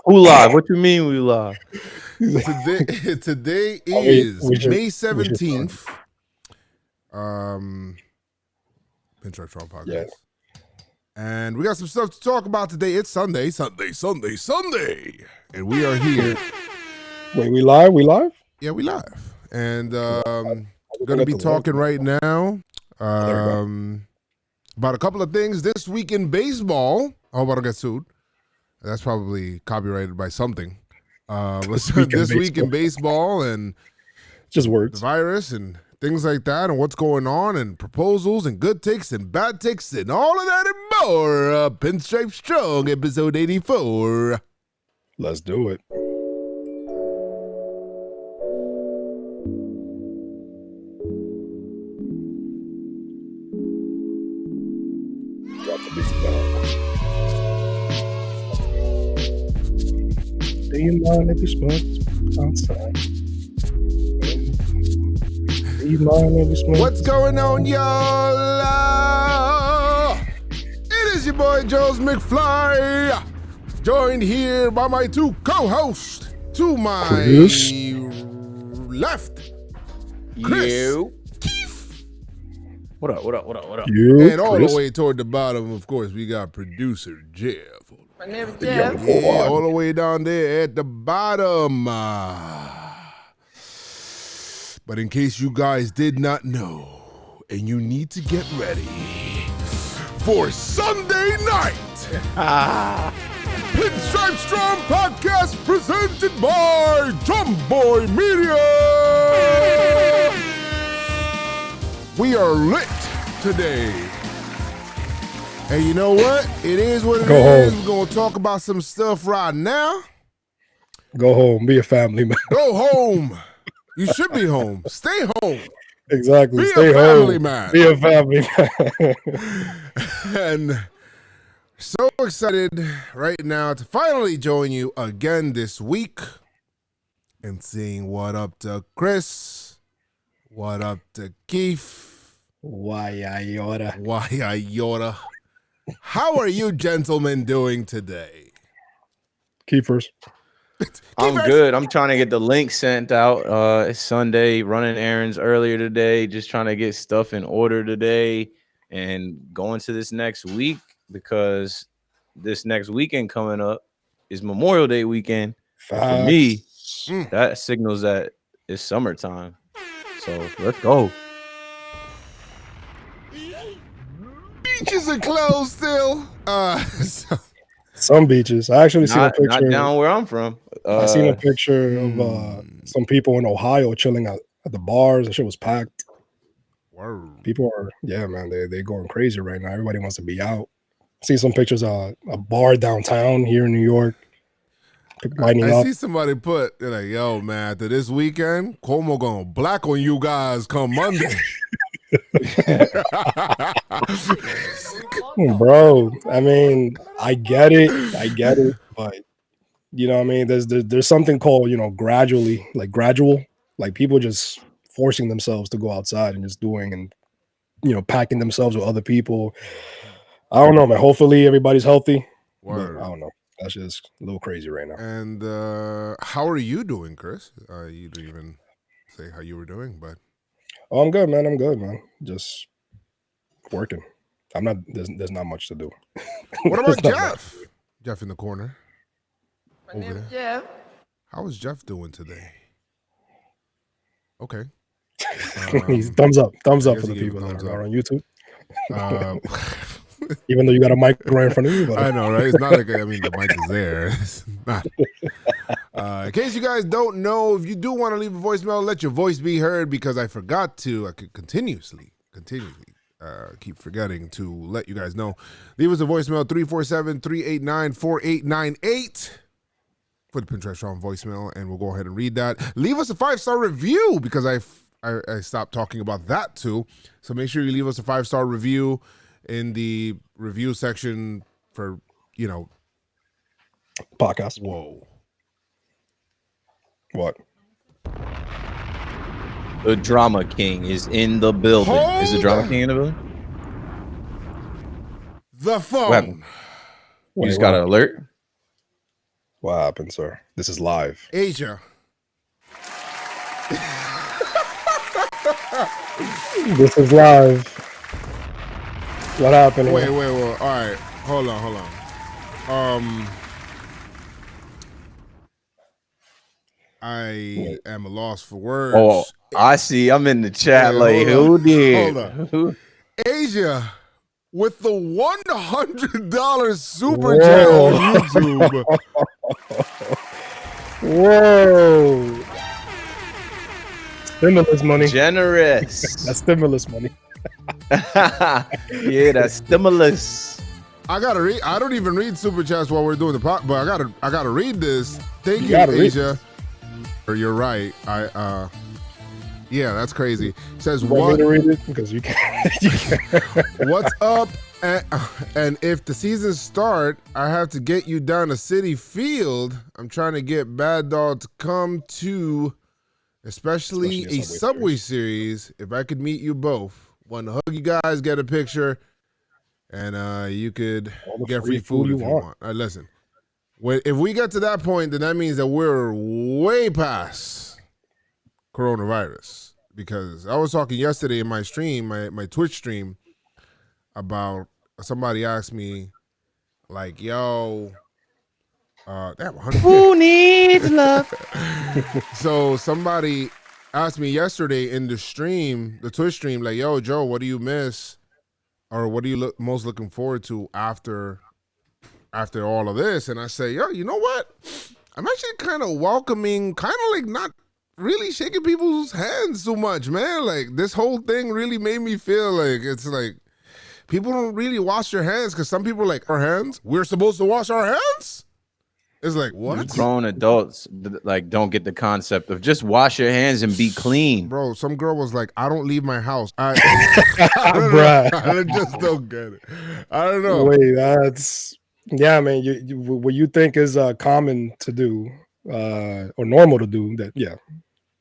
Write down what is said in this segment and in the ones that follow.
Who live? What you mean we live? Today is May we should 17th. Pinstripe Strong Podcast. Yeah. And we got some stuff to talk about today. It's Sunday. And we are here. Wait, we live? Yeah, we live. And going to be talking right now about a couple of things this week in baseball. I hope I don't get sued. That's probably copyrighted by something. This week in baseball and just words, the virus and things like that, and what's going on, and proposals and good takes and bad takes and all of that and more. Pinstripe Strong, episode 84. Let's do it. Drop the beat down. Do you mind if you smoke outside? Do you mind if you smoke? What's going on, y'all? It is your boy, Joe's McFly, joined here by my two co-hosts. To my Chris. left, Chris. Keith. What up? You, And all Chris? the way toward the bottom, of course, we got producer Jeff. My name is Yeah. Jeff. Yeah, all the way down there at the bottom. But in case you guys did not know, and you need to get ready for Sunday night, Pinstripe Strong Podcast presented by JomboyMedia. We are lit today. And you know what? It is what it Go is. home. We're going to talk about some stuff right now. Go home. Be a family man. Go home. You should be home. Stay home. Exactly. Be Stay a family home. man. Be a family man. And so excited right now to finally join you again this week and seeing what up to Chris, what up to Keith, Why I oughta. why I yoda. How are you gentlemen doing today? Keepers. I'm good. I'm trying to get the link sent out. It's Sunday, running errands earlier today, just trying to get stuff in order today and going to this next week because this next weekend coming up is Memorial Day weekend. For me, that signals that it's summertime. So let's go. Beaches are closed still. Some beaches. I actually seen a Not picture. down where I'm from. I seen a picture of some people in Ohio chilling at the bars. The shit was packed. Word. People are, yeah, man, they going crazy right now. Everybody wants to be out. See some pictures of a bar downtown here in New York. Lighting I up. see somebody put, they're like, yo, man, after this weekend, Cuomo going black on you guys come Monday. Bro, I mean, I get it, but you know what I mean? There's something called, gradual, like people just forcing themselves to go outside and just doing and packing themselves with other people. I don't know, man. Hopefully everybody's healthy. Word. But I don't know. That's just a little crazy right now. And how are you doing, Chris? You didn't even say how you were doing, but Oh, I'm good, man. Just working. There's not much to do. what about There's not Jeff? Jeff in the corner. My name Okay. is Jeff. How is Jeff doing today? Okay. He's thumbs up I for guess the he gave people a that thumbs are up. on YouTube. Uh, Even though you got a mic right in front of you, but I know, right? It's not like, I mean, the mic is there. It's not. In case you guys don't know, if you do want to leave a voicemail, let your voice be heard because I forgot to. I could continuously keep forgetting to let you guys know. Leave us a voicemail, 347-389-4898 for the Pinstripe Strong voicemail, and we'll go ahead and read that. Leave us a 5-star review because I stopped talking about that too. So make sure you leave us a 5-star review in the review section for, podcast. whoa. What? The Drama King is in the building. Is the Drama Hold King in the building? The phone. What happened? You Wait, just got an alert? What happened, sir? This is live. Asia. This is live. What happened? Wait. All right. Hold on. I am a loss for words. Oh, I see. I'm in the chat. Who did? Hold on. Asia with the $100 super chat on YouTube. Whoa. Stimulus money. Generous. That's stimulus money. Yeah, that's stimulus. I gotta read. I don't even read super chats while we're doing the pod, but I gotta read this. Thank you, Asia. You're right. Yeah, that's crazy. It says what? To read it? Because you can't. What's up? And if the season start, I have to get you down to City Field. I'm trying to get Bad Dog to come to, especially a Subway series. If I could meet you both, want to hug you guys, get a picture, and you could get free food if you want. Listen, if we get to that point, then that means that we're way past coronavirus. Because I was talking yesterday in my stream, my Twitch stream, about somebody asked me, like, yo, who needs love? So somebody asked me yesterday in the stream, the Twitch stream, like, yo, Joe, what do you miss, or what are you most looking forward to after all of this? And I say, yo, you know what? I'm actually kind of welcoming, kind of like not really shaking people's hands too much, man. Like, this whole thing really made me feel like it's like people don't really wash their hands, because some people are like, our hands? We're supposed to wash our hands? It's like, what? Grown adults like don't get the concept of just wash your hands and be clean. Bro, some girl was like, I don't leave my house. I just don't get it. I don't know. Wait, that's... Yeah, man, what you think is common to do or normal to do, that, yeah,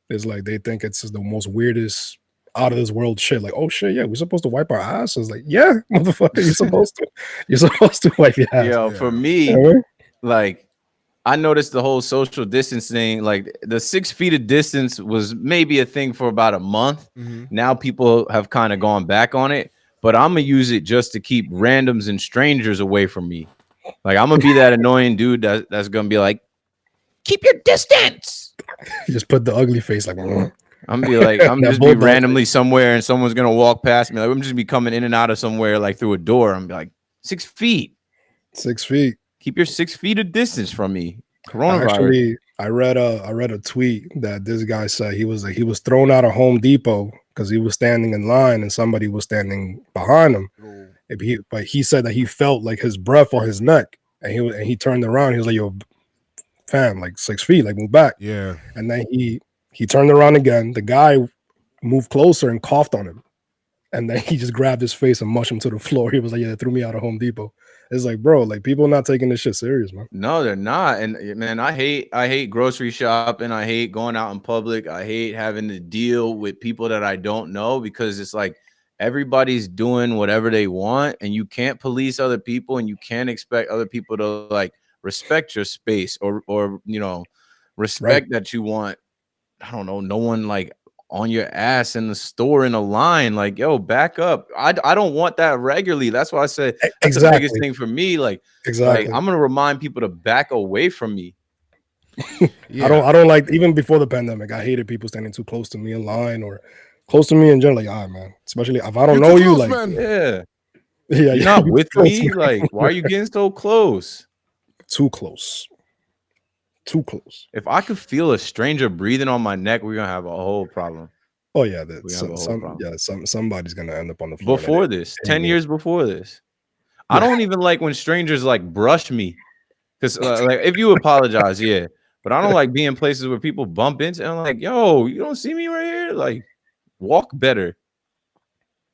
it's like they think it's the most weirdest, out of this world shit. Like, oh shit, yeah, we're supposed to wipe our asses. Like, yeah, motherfucker, you're supposed to wipe your ass. Yo, for me, like, I noticed the whole social distancing, like the 6 feet of distance was maybe a thing for about a month. Now people have kind of gone back on it, but I'm gonna use it just to keep randoms and strangers away from me. Like, I'm gonna be that annoying dude that's gonna be like, keep your distance. You just put the ugly face like. I'm gonna be like, I'm just be randomly somewhere and someone's gonna walk past me. Like, I'm just be coming in and out of somewhere like through a door. I'm like, 6 feet. 6 feet. Keep your 6 feet of distance from me. Coronavirus. I read a tweet that this guy said he was thrown out of Home Depot because he was standing in line and somebody was standing behind him. But he said that he felt like his breath on his neck, and he turned around. He was like, "Yo, fam, like 6 feet, like move back." Yeah. And then he turned around again. The guy moved closer and coughed on him, and then he just grabbed his face and mushed him to the floor. He was like, "Yeah, they threw me out of Home Depot." It's like, bro, like people not taking this shit serious, man. No, they're not. And man, I hate grocery shopping. I hate going out in public. I hate having to deal with people that I don't know, because it's like everybody's doing whatever they want, and you can't police other people, and you can't expect other people to like respect your space or you know, respect that you want. I don't know, no one like on your ass in the store in a line. Like, yo, back up. I don't want that regularly. That's why I said that's the biggest thing for me. Like, like, I'm gonna remind people to back away from me. Yeah. I don't like, even before the pandemic, I hated people standing too close to me in line or close to me in general. Like, all right, man. Especially if I don't know you, like, man. You're not with me. Like, why are you getting so close? Too close. Too close. If I could feel a stranger breathing on my neck, we're gonna have a whole problem. Oh yeah, somebody's gonna end up on the floor. Before this, 10 years before this, I don't even like when strangers like brush me, because like if you apologize, yeah, but I don't like being places where people bump into. And I'm like, yo, you don't see me right here. Like, walk better.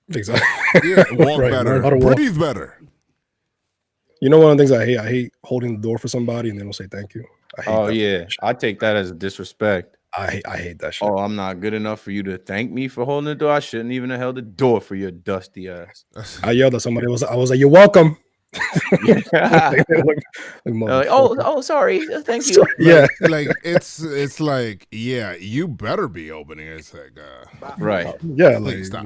Exactly. Yeah, walk better. Breathe better. You know, one of the things I hate holding the door for somebody and they don't say thank you. I take that as a disrespect. I hate that shit. Oh, I'm not good enough for you to thank me for holding the door. I shouldn't even have held the door for your dusty ass. I yelled at somebody. I was like, "You're welcome." Like, oh, sorry, thank you. Yeah, like it's like, yeah, you better be opening it. It's like, right. Yeah, please like stop.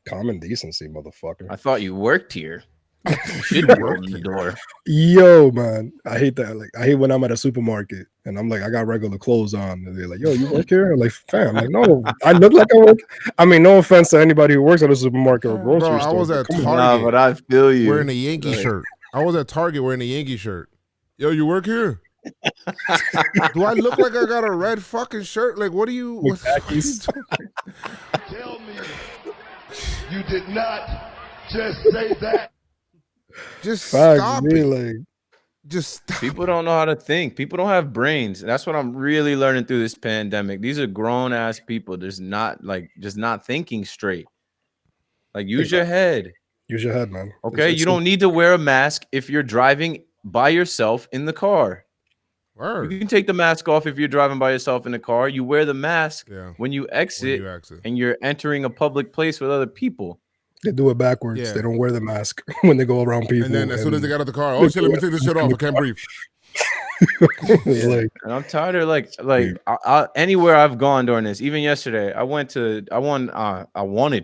common decency, motherfucker. I thought you worked here. You should be opening the door. Yo, man, I hate that. Like, I hate when I'm at a supermarket and I'm like, I got regular clothes on, and they're like, "Yo, you work here?" I'm like, fam, like, no, I look like I work. I mean, no offense to anybody who works at a supermarket or grocery Bro, I store. was at come on. Target Nah, but I feel you. wearing a Yankee shirt. I was at Target wearing a Yankee shirt. Yo, you work here? Do I look like I got a red fucking shirt? Like, what are you? What are you doing? Tell me you did not just say that. Just Facts, stop me, it. like, Just stop. People don't know how to think. People don't have brains. That's what I'm really learning through this pandemic. These are grown ass people. Just not thinking straight. Like, use your head. use your head, man. Okay, you don't need to wear a mask if you're driving by yourself in the car. Word. You can take the mask off if you're driving by yourself in the car. You wear the mask when you exit, and you're entering a public place with other people. They do it backwards. Yeah. They don't wear the mask when they go around people. And then as soon as they got out the car, oh shit, let me take this shit off. I can't breathe. It's like, And I'm tired of anywhere I've gone during this. Even yesterday, I wanted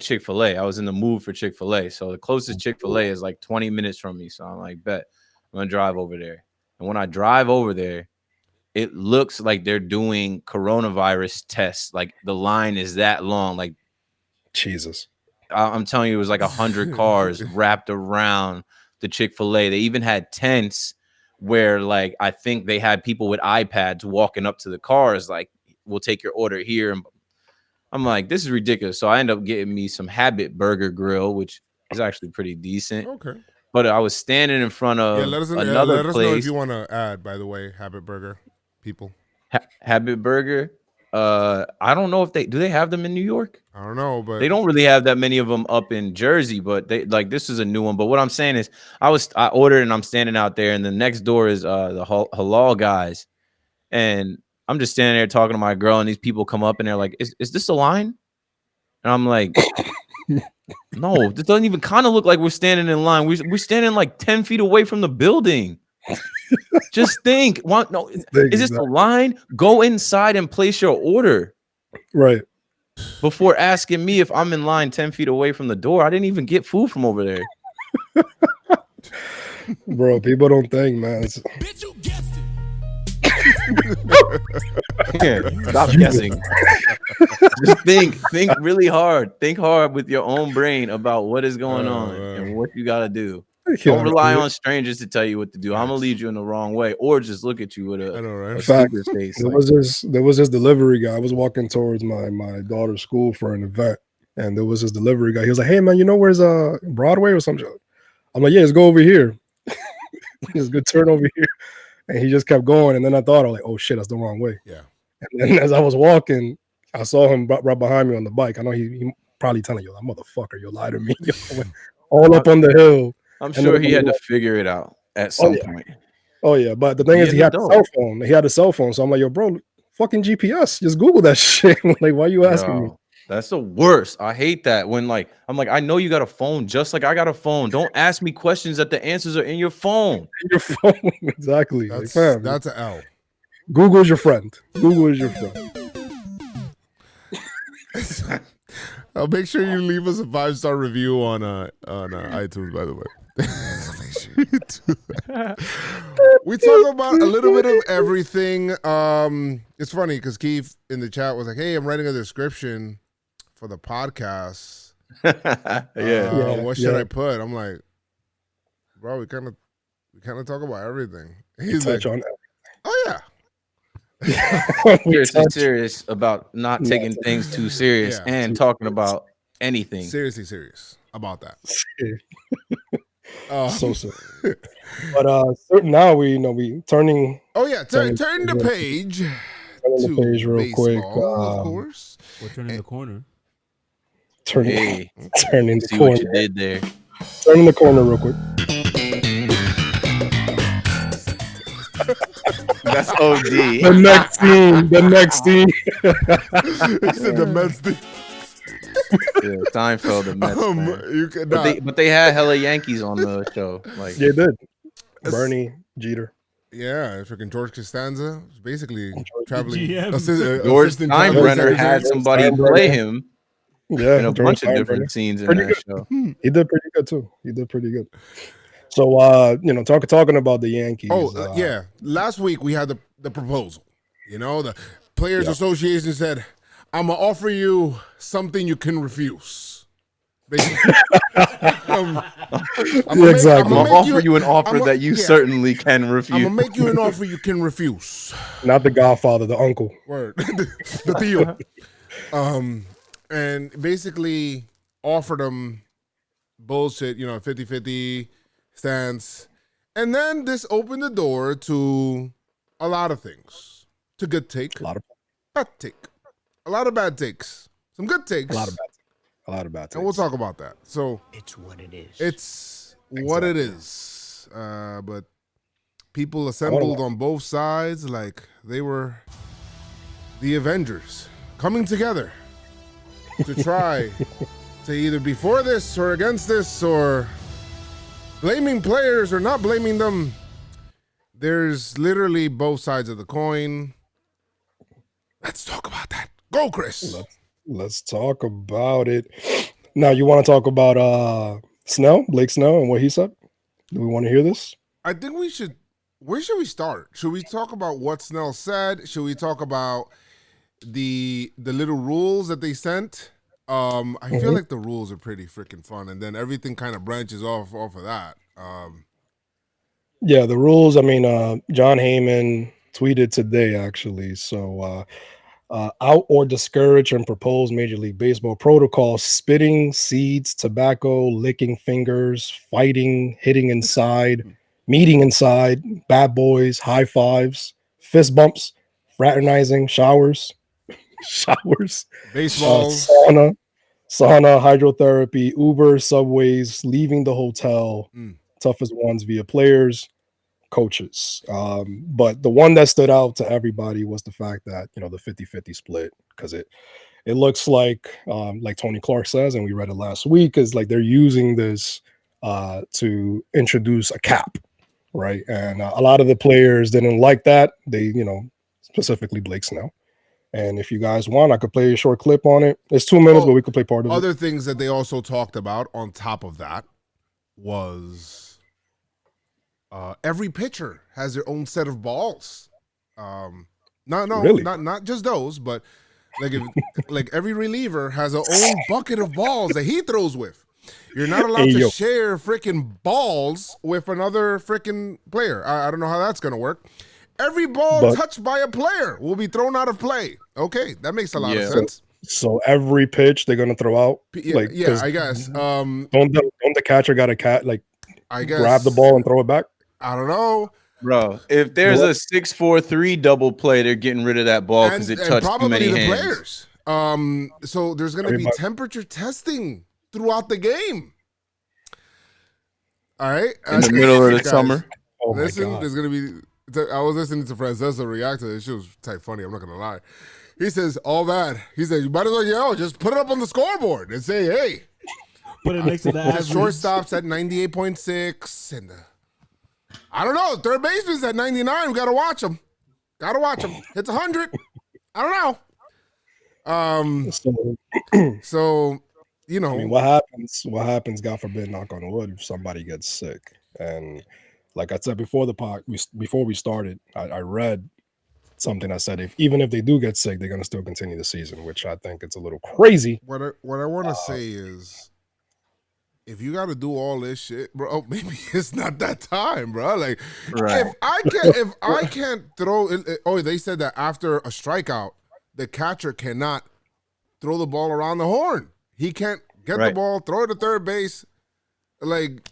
Chick-fil-A. I was in the mood for Chick-fil-A. So the closest Chick-fil-A is like 20 minutes from me. So I'm like, bet I'm gonna drive over there. And when I drive over there, it looks like they're doing coronavirus tests. Like the line is that long. Like Jesus. I'm telling you, it was like 100 cars wrapped around the Chick-fil-A. They even had tents where, like, I think they had people with iPads walking up to the cars, like, we'll take your order here. And I'm like, this is ridiculous. So I end up getting me some Habit Burger Grill, which is actually pretty decent. Okay. But I was standing in front of let us place. know if you want to add, by the way, Habit Burger people. Habit Burger. I don't know if they have them in New York. I don't know, but they don't really have that many of them up in Jersey. But they this is a new one. But what I'm saying is, I ordered and I'm standing out there, and the next door is the halal guys, and I'm just standing there talking to my girl, and these people come up and they're like, "Is this a line?" And I'm like, "No, this doesn't even kind of look like we're standing in line. We're standing like 10 feet away from the building." Just think. Is this a line? Go inside and place your order. Right. Before asking me if I'm in line 10 feet away from the door. I didn't even get food from over there. Bro, people don't think, man. Bitch, you guessed it. Stop guessing. Just think really hard. Think hard with your own brain about what is going on and what you got to do. Don't rely on strangers to tell you what to do. I'm gonna lead you in the wrong way, or just look at you with a stupid face. There was this delivery guy. I was walking towards my daughter's school for an event, and there was this delivery guy. He was like, "Hey man, you know where's Broadway or something?" I'm like, "Yeah, let's go over here. Let's go turn over here." And he just kept going, and then I thought, I was like, "Oh shit, that's the wrong way." Yeah. And then as I was walking, I saw him right behind me on the bike. I know he probably telling you, "That motherfucker, you lied to me." All up on the hill. I'm sure he had to figure it out at some point. Oh yeah, but the thing is, he had a cell phone. He had a cell phone, so I'm like, "Yo, bro, fucking GPS. Just Google that shit." Like, why are you asking me? That's the worst. I hate that when I'm like, I know you got a phone, just like I got a phone. Don't ask me questions that the answers are in your phone. In your phone, exactly. That's like, an L. Google is your friend. Google is your friend. I'll make sure you leave us a 5-star review on iTunes, by the way. Make sure you do that. We talk about a little bit of everything. It's funny because Keith in the chat was like, "Hey, I'm writing a description for the podcast. What should I put?" I'm like, "Bro, we kind of talk about everything." He's like, "Oh yeah." serious about not taking things too serious and talking about anything. Seriously serious about that. So But now we turning. Oh yeah, turn the page. Turn the page real quick. Of course. We're turning the corner. Turning the See corner. what you did there. Turning the corner real quick. That's OD. The next scene. He said the next thing. Yeah, Seinfeld and Mets. Man. You could But not. they had hella Yankees on the show. Like Yeah, they did. Bernie, Jeter. Yeah, freaking George Costanza was basically traveling. GM. George assistant traveling Steinbrenner had secretary. somebody Steinbrenner. play him Yeah, in a George bunch of Steinbrenner. different scenes in Pretty that good. show. He did pretty good too. He did pretty good. So, talking about the Yankees. Yeah. Last week we had the proposal. You know, the Players Association said, "I'm gonna offer you something you can refuse." Basically, I'm Exactly. I'm gonna offer you an offer that you certainly can refuse. I'm gonna make you an offer you can refuse. Not the Godfather, the uncle. Word, the Theo. And basically offered them bullshit, 50-50 stance. And then this opened the door to a lot of things. To good take. A lot of bad take. A lot of bad takes. Some good takes. A lot of bad takes. And we'll talk about that. So It's what it is. it's what it is. But people assembled on both sides like they were the Avengers coming together to try to either be for this or against this or blaming players or not blaming them. There's literally both sides of the coin. Let's talk about that. Go, Chris. Let's talk about it. Now, you want to talk about Blake Snell, and what he said? Do we want to hear this? I think we should. Where should we start? Should we talk about what Snell said? Should we talk about the little rules that they sent? I feel like the rules are pretty freaking fun, and then everything kind of branches off of that. Yeah, the rules. I mean, John Heyman tweeted today, actually. So, out or discourage and propose Major League Baseball protocol: spitting, seeds, tobacco, licking fingers, fighting, hitting inside, meeting inside, bad boys, high fives, fist bumps, fraternizing, showers, Baseball, sauna, hydrotherapy, Uber, subways, leaving the hotel, toughest ones via players, coaches. But the one that stood out to everybody was the fact that, the 50-50 split, because it looks like Tony Clark says, and we read it last week, is like they're using this to introduce a cap, right? And a lot of the players didn't like that. They, specifically Blake Snell. And if you guys want, I could play a short clip on it. It's 2 minutes, but we could play part of it. Other things that they also talked about on top of that was every pitcher has their own set of balls. Really? Not just those, but like every reliever has a own bucket of balls that he throws with. You're not allowed to share freaking balls with another freaking player. I don't know how that's gonna work. Every ball touched by a player will be thrown out of play. Okay, that makes a lot of sense. So every pitch they're gonna throw out. I guess. Don't the catcher got to I guess grab the ball and throw it back? I don't know, bro. If there's a 6-4-3 double play, they're getting rid of that ball because it touched too many hands. Players. So there's gonna be temperature testing throughout the game. All right, in the middle of the summer. Oh my Listen, God. there's gonna be. I was listening to Francesco react to this. She was type funny. I'm not gonna lie. He says all that. He says you might as well yell. Just put it up on the scoreboard and say, "Hey." Put it next to the average. Shortstop's at 98.6, and I don't know. Third baseman's at 99. We gotta watch him. It's 100. I don't know. So I mean, what happens, God forbid, knock on wood, if somebody gets sick. And like I said before before we started, I read something that said even if they do get sick, they're gonna still continue the season, which I think it's a little crazy. What I want to say is, if you got to do all this shit, bro, maybe it's not that time, bro. Like, right. if I can't throw. They said that after a strikeout, the catcher cannot throw the ball around the horn. He can't get the ball, throw it to third base. Like,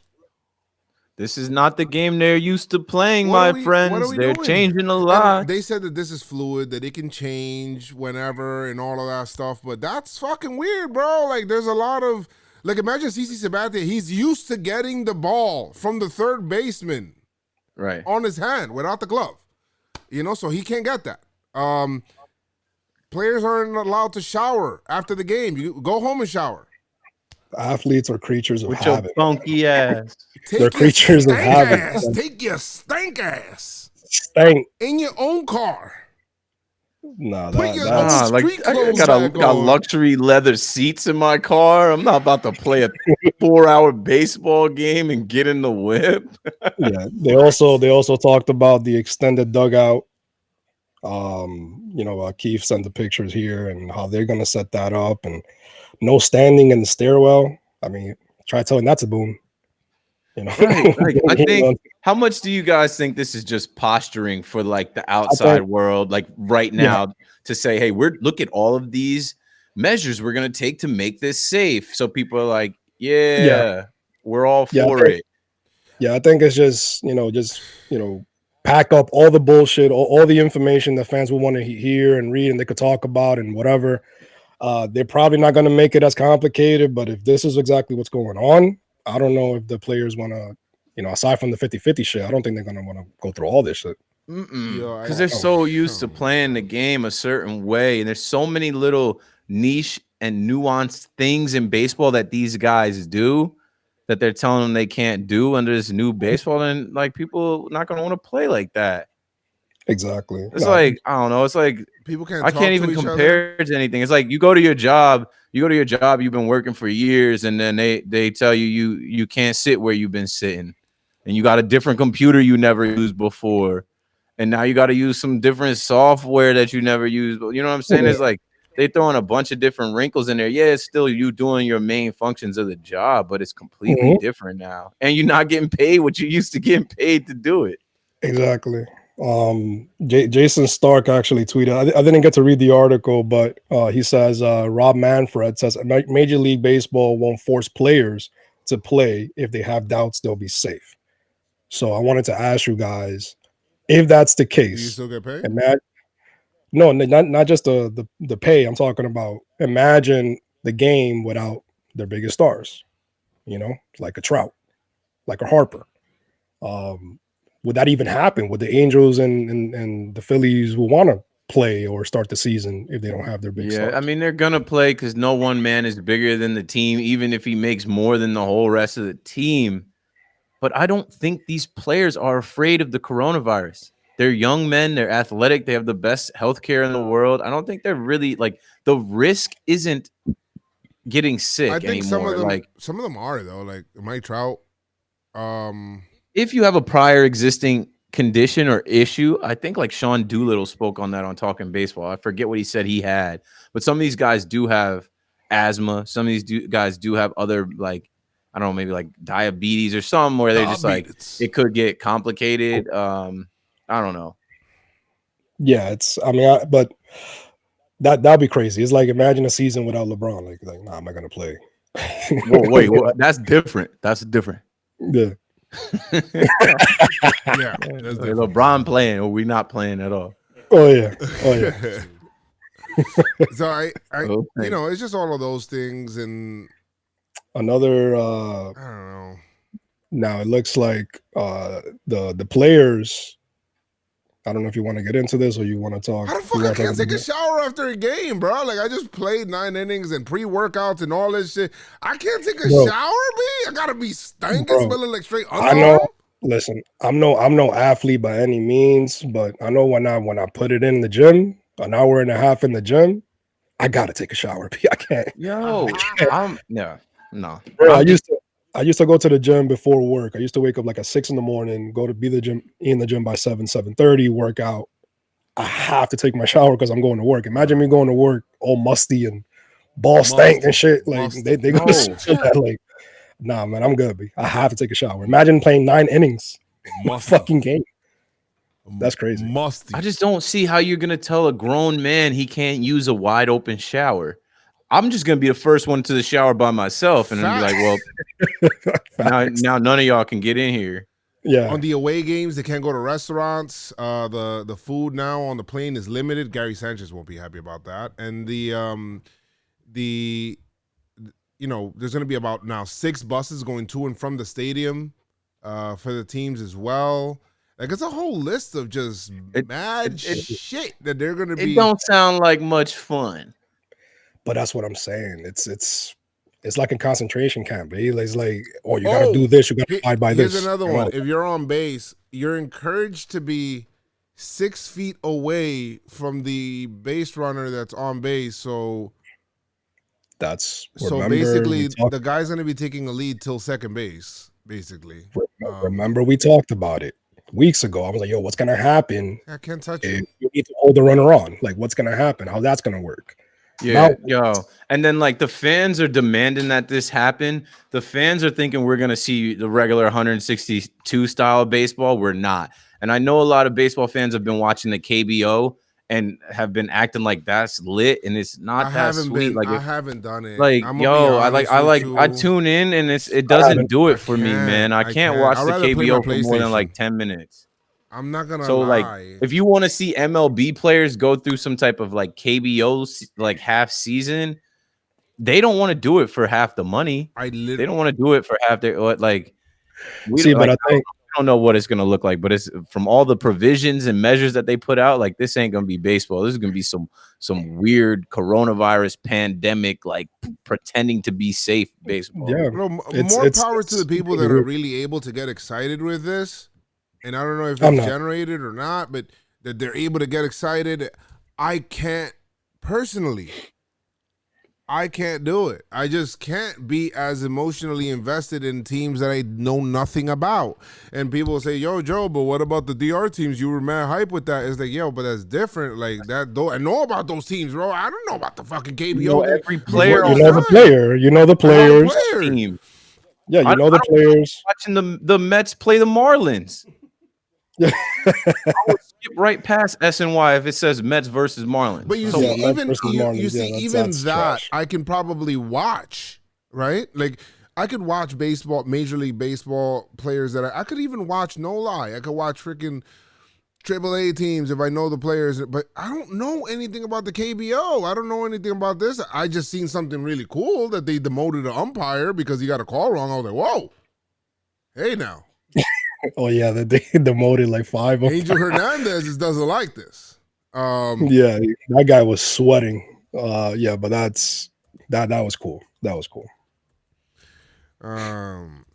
this is not the game they're used to playing, my friends. They're changing a lot. And they said that this is fluid, that it can change whenever and all of that stuff. But that's fucking weird, bro. Like, there's a lot of, like, imagine CC Sabathia. He's used to getting the ball from the third baseman on his hand without the glove. So he can't get that. players aren't allowed to shower after the game. You go home and shower. Athletes are creatures of With your habit. funky ass. They're creatures of habit. Take your stank ass Stank. in your own car. Nah, Put your that's own street I clothes got back on. luxury leather seats in my car. I'm not about to play a 4-hour baseball game and get in the whip. yeah. They also talked about the extended dugout. Keith sent the pictures here and how they're gonna set that up, and no standing in the stairwell. I mean, try telling that's a boom. Right. Like, I think, how much do you guys think this is just posturing for like the outside world, like right now, to say, hey, look at all of these measures we're gonna take to make this safe. So people are like, we're all for it. Yeah, I think it's just pack up all the bullshit, all the information that fans will want to hear and read and they could talk about and whatever. They're probably not going to make it as complicated, but if this is exactly what's going on, I don't know if the players want to, aside from the 50-50 shit, I don't think they're going to want to go through all this shit. Because they're so used to playing the game a certain way, and there's so many little niche and nuanced things in baseball that these guys do that they're telling them they can't do under this new baseball, and like people not going to want to play like that. Exactly. It's like, I don't know. It's like people can't. I can't even compare to anything. It's like you go to your job. You've been working for years, and then they tell you can't sit where you've been sitting, and you got a different computer you never used before, and now you got to use some different software that you never used. But you know what I'm saying? It's like they throwing a bunch of different wrinkles in there. Yeah, it's still you doing your main functions of the job, but it's completely different now, and you're not getting paid what you used to getting paid to do it. Exactly. Jason Stark actually tweeted. I didn't get to read the article, but he says Rob Manfred says Major League Baseball won't force players to play if they have doubts they'll be safe. So I wanted to ask you guys if that's the case. Do you still get paid? No, not just the pay. I'm talking about imagine the game without their biggest stars. Like a Trout, like a Harper. Would that even happen? Would the Angels and the Phillies will want to play or start the season if they don't have their big stars? I mean, they're gonna play because no one man is bigger than the team, even if he makes more than the whole rest of the team. But I don't think these players are afraid of the coronavirus. They're young men, they're athletic, they have the best healthcare in the world. I don't think they're really like the risk isn't getting sick I think anymore. some of them are though, like Mike Trout. If you have a prior existing condition or issue, I think like Sean Doolittle spoke on that on Talking Baseball. I forget what he said he had, but some of these guys do have asthma. Some of these guys do have other, like, I don't know, maybe like diabetes or something where they're just like, it could get complicated. I don't know. Yeah, but that'd be crazy. It's like, imagine a season without LeBron. Like, nah, I'm not gonna play. Whoa, wait, that's different. That's different. Yeah. Yeah, LeBron playing or we not playing at all. Oh yeah. So I it's just all of those things. And another I don't know. Now it looks like the players, I don't know if you want to get into this or you want to talk. How the fuck I can't take a shower after a game, bro? Like, I just played 9 innings and pre-workouts and all this shit. I can't take a shower, B? I gotta be stinking, smelling like straight underarm? I know. Listen, I'm no athlete by any means, but I know when I put it in the gym, an hour and a half in the gym, I gotta take a shower, B. I can't. Yo, no. Bro, I used to go to the gym before work. I used to wake up like at 6 a.m, go to in the gym by 7:30, work out. I have to take my shower because I'm going to work. Imagine me going to work all musty and ball stank and shit. Like they go that. Like, nah, man, I'm good. I have to take a shower. Imagine playing 9 innings, fucking game. That's crazy. Musty. I just don't see how you're gonna tell a grown man he can't use a wide open shower. I'm just gonna be the first one to the shower by myself, and then be like, well, now none of y'all can get in here. Yeah. On the away games, they can't go to restaurants. The food now on the plane is limited. Gary Sanchez won't be happy about that. And there's gonna be about now 6 buses going to and from the stadium for the teams as well. Like it's a whole list of just mad shit that they're gonna be. It don't sound like much fun. But that's what I'm saying. It's like a concentration camp. It's like, oh, you gotta do this. You gotta abide by this. Here's another one. If you're on base, you're encouraged to be 6 feet away from the base runner that's on base. So basically, the guy's gonna be taking a lead till second base. Basically, remember we talked about it weeks ago. I was like, yo, what's gonna happen? I can't touch if it. you need to hold the runner on. Like, what's gonna happen? How that's gonna work? Yeah, and then like the fans are demanding that this happen. The fans are thinking we're gonna see the regular 162 style of baseball. We're not. And I know a lot of baseball fans have been watching the KBO and have been acting like that's lit, and it's not that sweet. Like I haven't done it. Like I tune in, and it doesn't do it for me, man. I can't watch the KBO for more than like 10 minutes. I'm not gonna lie. Like, if you want to see MLB players go through some type of like KBO like half season, they don't want to do it for half the money. They don't want to do it for half their like. I don't know what it's gonna look like, but it's from all the provisions and measures that they put out. Like this ain't gonna be baseball. This is gonna be some weird coronavirus pandemic, like pretending to be safe baseball. Yeah, more power to the people that are really able to get excited with this. And I don't know if it's generated or not, but that they're able to get excited. I can't personally. I can't do it. I just can't be as emotionally invested in teams that I know nothing about. And people will say, yo, Joe, but what about the DR teams? You were mad hype with that. It's like, yo, but that's different. Like that, though. I know about those teams, bro. I don't know about the fucking KBO. You know every player. You know the player. You know the players. Team. Yeah, you know the players. Watching the Mets play the Marlins. I would skip right past SNY if it says Mets versus Marlins. But you see, even that I can probably watch, right? Like I could watch baseball, Major League Baseball players that I could even watch. No lie, I could watch freaking AAA teams if I know the players. But I don't know anything about the KBO. I don't know anything about this. I just seen something really cool that they demoted an umpire because he got a call wrong. I was like, whoa, hey now. Oh yeah, they demoted like 5. Angel Hernandez doesn't like this. Yeah, that guy was sweating. Yeah, but that was cool. That was cool. And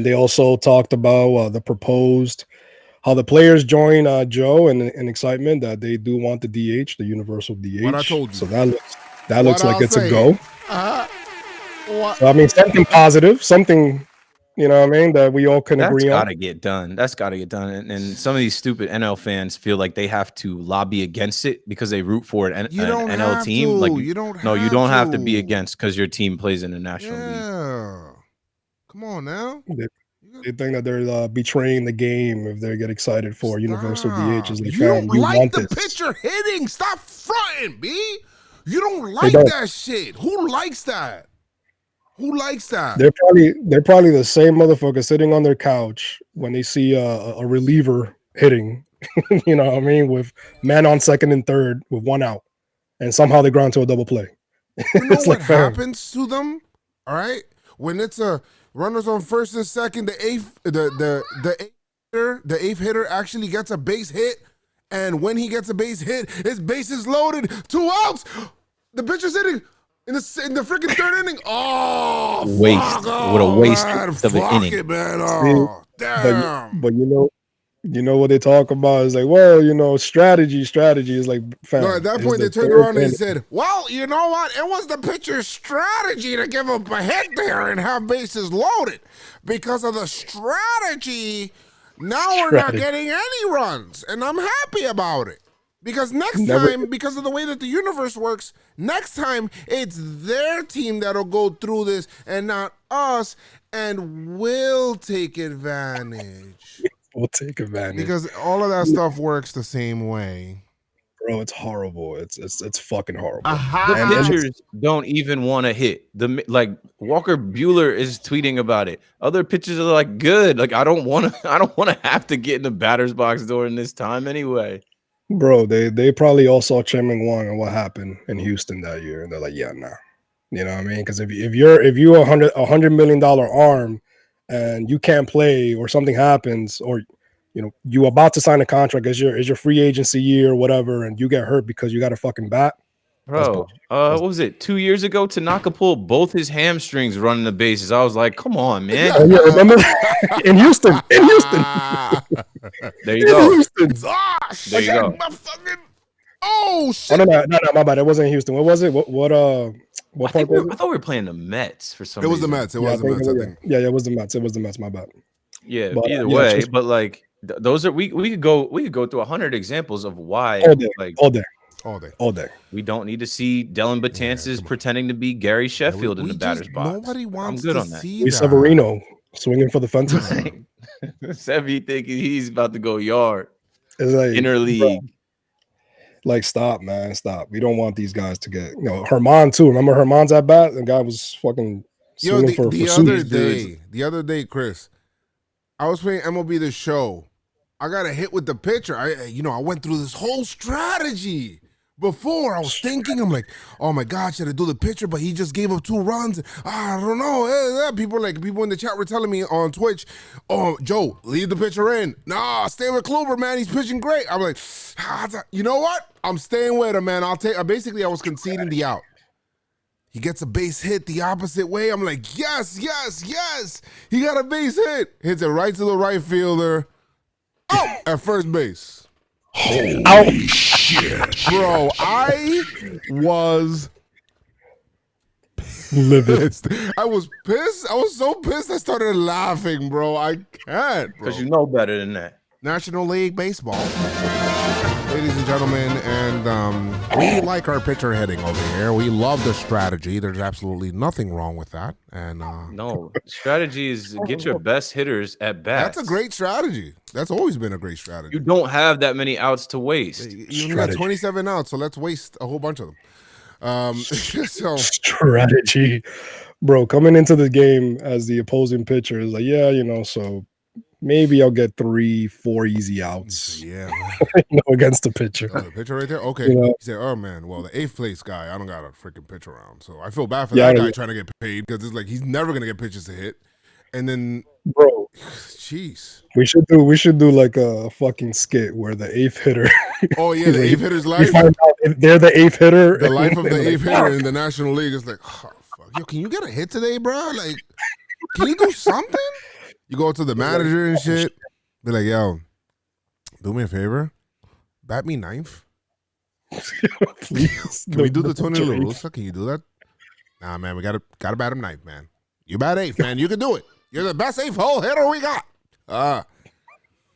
they also talked about the proposed how the players join Joe in excitement that they do want the DH, the universal DH. What I told you. So that looks like it's a go. So I mean, something positive, something. You know what I mean? That we all can agree on. That's got to get done. That's got to get done. And some of these stupid NL fans feel like they have to lobby against it because they root for an NL team. Like you don't have to be against because your team plays in the National League. Come on now. They think that they're betraying the game if they get excited for universal DH. Like, you don't like the pitcher hitting. Stop fronting, B. You don't like that shit. Who likes that? Who likes that? They're probably the same motherfucker sitting on their couch when they see a reliever hitting, you know what I mean, with man on second and third with 1 out, and somehow they ground to a double play. You know what happens to them? All right, when it's a runners on first and second, the eighth hitter actually gets a base hit, and when he gets a base hit, his base is loaded, 2 outs. The pitcher's hitting. In the freaking third inning, waste! What a waste of an inning, man. Oh, damn! But you know what they talk about is like, well, you know, strategy is like. No, at that point they turned around and said, "Well, you know what? It was the pitcher's strategy to give up a hit there and have bases loaded. Because of the strategy, now we're not getting any runs, and I'm happy about it." Because next time, because of the way that the universe works, next time it's their team that'll go through this and not us, and we'll take advantage. We'll take advantage. Because all of that stuff works the same way. Bro, it's horrible. It's fucking horrible. The pitchers don't even want to hit. Like Walker Buehler is tweeting about it. Other pitchers are like, good. Like I don't want to have to get in the batter's box during this time anyway. Bro, they probably all saw Cheng Wang and what happened in Houston that year, and they're like, yeah, nah. You know what I mean? Because if you're $100 million arm and you can't play or something happens, or you about to sign a contract as your free agency year or whatever, and you get hurt because you got a fucking bat. Bro, what was it? 2 years ago, Tanaka pulled both his hamstrings running the bases. I was like, come on, man. Oh, yeah, remember? in Houston. There you go. Houston. There you go. Oh shit! Oh, no, my bad. It wasn't in Houston. What was it? What I park was it? thought we were playing the Mets for some It was the reason. Mets. It was the Mets. I think. Yeah, it was the Mets. It was the Mets. My bad. Yeah, But, either way, but like those are we could go through 100 examples of why all day, like all day. We don't need to see Dellin Betances pretending to be Gary Sheffield in the batter's box. Nobody wants I'm good to on that. see Luis that. Severino swinging for the fences. Sevy thinking he's about to go yard. It's like, Interleague. bro, like, stop, man, stop. We don't want these guys to get, Herman too. Remember Herman's at bat? The guy was fucking swinging for the other day, Chris, I was playing MLB The Show. I got a hit with the pitcher. I went through this whole strategy. Before I was thinking, I'm like, oh my God, should I do the pitcher? But he just gave up 2 runs. I don't know. People in the chat were telling me on Twitch, oh, Joe, leave the pitcher in. Nah, stay with Kluber, man. He's pitching great. I'm like, you know what? I'm staying with him, man. Basically, I was conceding the out. He gets a base hit the opposite way. I'm like, yes. He got a base hit. Hits it right to the right fielder. Oh, at first base. Holy shit. Bro, I was livid. I was pissed. I was so pissed I started laughing, bro. I can't, bro. Because you know better than that. National League Baseball. Ladies and gentlemen, and we like our pitcher hitting over here. We love the strategy. There's absolutely nothing wrong with that. And no, strategy is get your best hitters at bat. That's a great strategy. That's always been a great strategy. You don't have that many outs to waste. You only got 27 outs, so let's waste a whole bunch of them. Strategy, bro. Coming into the game as the opposing pitcher is like, so maybe I'll get 3-4 easy outs. Yeah, against the pitcher. Oh, the pitcher right there. Okay, he said, "Oh man, well the 8th place guy, I don't got a freaking pitch around, so I feel bad for that guy trying to get paid because it's like he's never gonna get pitches to hit." And then, bro, jeez, we should do like a fucking skit where the 8th hitter. Oh yeah, the 8th hitter's life. Find out they're the 8th hitter. The life of the 8th hitter in the National League is like, oh, fuck. Yo, can you get a hit today, bro? Like, can you do something? You go to the manager and shit. Be like, yo, do me a favor, bat me 9th. Please. Can we do the Tony La Russa? Can you do that? Nah, man, we gotta bat him 9th, man. You bat 8th, man. You can do it. You're the best 8th hole hitter we got. I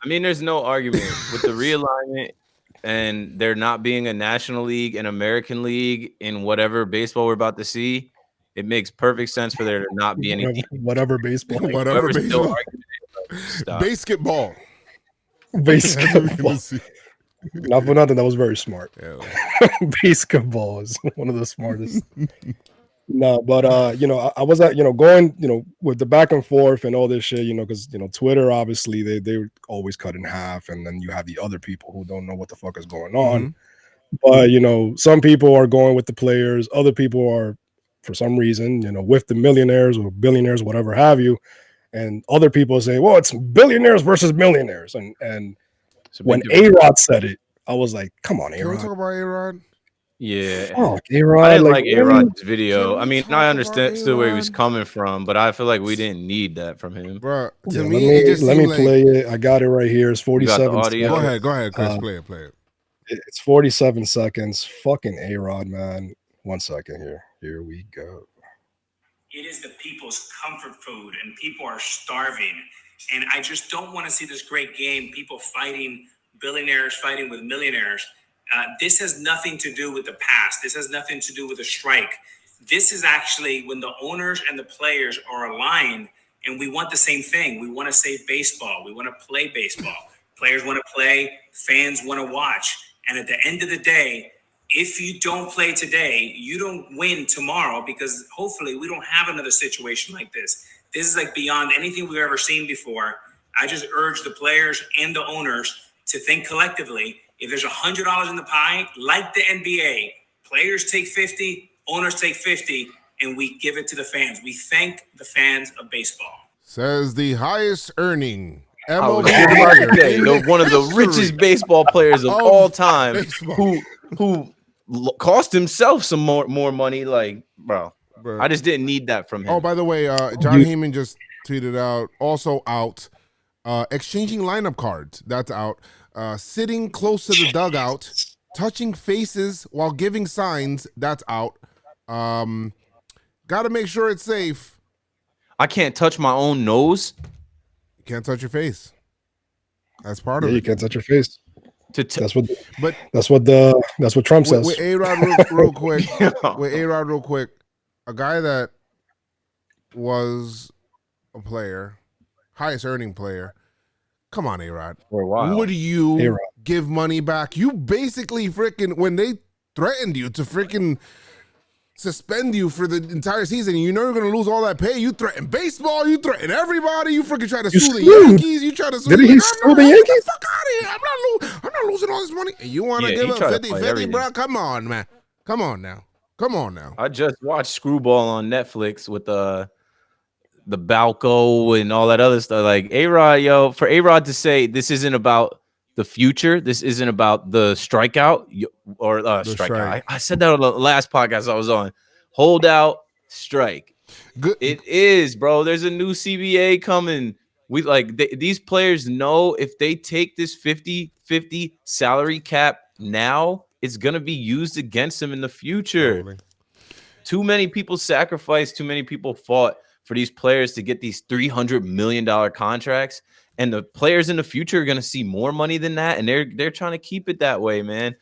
mean, there's no argument with the realignment and there not being a National League and American League in whatever baseball we're about to see. It makes perfect sense for there to not be any whatever baseball. Like, whatever baseball. Basketball. Basketball. Not for nothing. That was very smart. Yeah. Basketball is one of the smartest. No, but I was at going with the back and forth and all this shit, because Twitter obviously they always cut in half, and then you have the other people who don't know what the fuck is going on. But some people are going with the players, other people are for some reason with the millionaires or billionaires, whatever have you, and other people say, well, it's billionaires versus millionaires, and when A-Rod said it, I was like, come on, A-Rod. Can we talk about A-Rod? Yeah, fuck, A-Rod. I didn't like A-Rod's video. I mean, I understand still where he was coming from, but I feel like we didn't need that from him. Bro, let me play it. I got it right here. It's 47 audio? seconds. Go ahead, Chris. Play it. It's 47 seconds. Fucking A-Rod, man. 1 second here. Here we go. It is the people's comfort food, and people are starving. And I just don't want to see this great game, people fighting, billionaires fighting with millionaires. This has nothing to do with the past. This has nothing to do with a strike. This is actually when the owners and the players are aligned, and we want the same thing. We want to save baseball. We want to play baseball. Players want to play. Fans want to watch. And at the end of the day, if you don't play today, you don't win tomorrow, because hopefully we don't have another situation like this. This is like beyond anything we've ever seen before. I just urge the players and the owners to think collectively. If there's $100 in the pie, like the NBA, players take 50, owners take 50, and we give it to the fans. We thank the fans of baseball. Says the highest earning I was MLB just about to player say, in the one of the history richest baseball players of of all time, baseball. who cost himself some more money. Like, bro, Bro. I just didn't need that from him. Oh, by the way, John Heyman just tweeted out, also out, exchanging lineup cards. That's out. Sitting close to the dugout, touching faces while giving signs. That's out. Got to make sure it's safe. I can't touch my own nose. You can't touch your face. That's part of it. You can't touch your face. That's what Trump says. With A-Rod real quick. With A-Rod real quick. A guy that was a player, highest earning player. Come on, A-Rod. For a while. Would you A-Rod. give money back? You basically freaking, when they threatened you to freaking suspend you for the entire season, you know you're going to lose all that pay. You threaten baseball. You threaten everybody. You freaking try to sue the Yankees. You try to sue Did he sue the Yankees? Get the fuck out of here. I'm not losing all this money. And you want to give him 50-50, bro? Come on, man. Come on now. I just watched Screwball on Netflix with the Balco and all that other stuff. Like, A-Rod, for A-Rod to say this isn't about the future, this isn't about the strikeout or strikeout. I said that on the last podcast I was on. Hold out, strike. Good. It is, bro. There's a new CBA coming. We these players know if they take this 50-50 salary cap now, it's gonna be used against them in the future. Totally. Too many people sacrificed, too many people fought for these players to get these $300 million contracts, and the players in the future are going to see more money than that, and they're trying to keep it that way, man.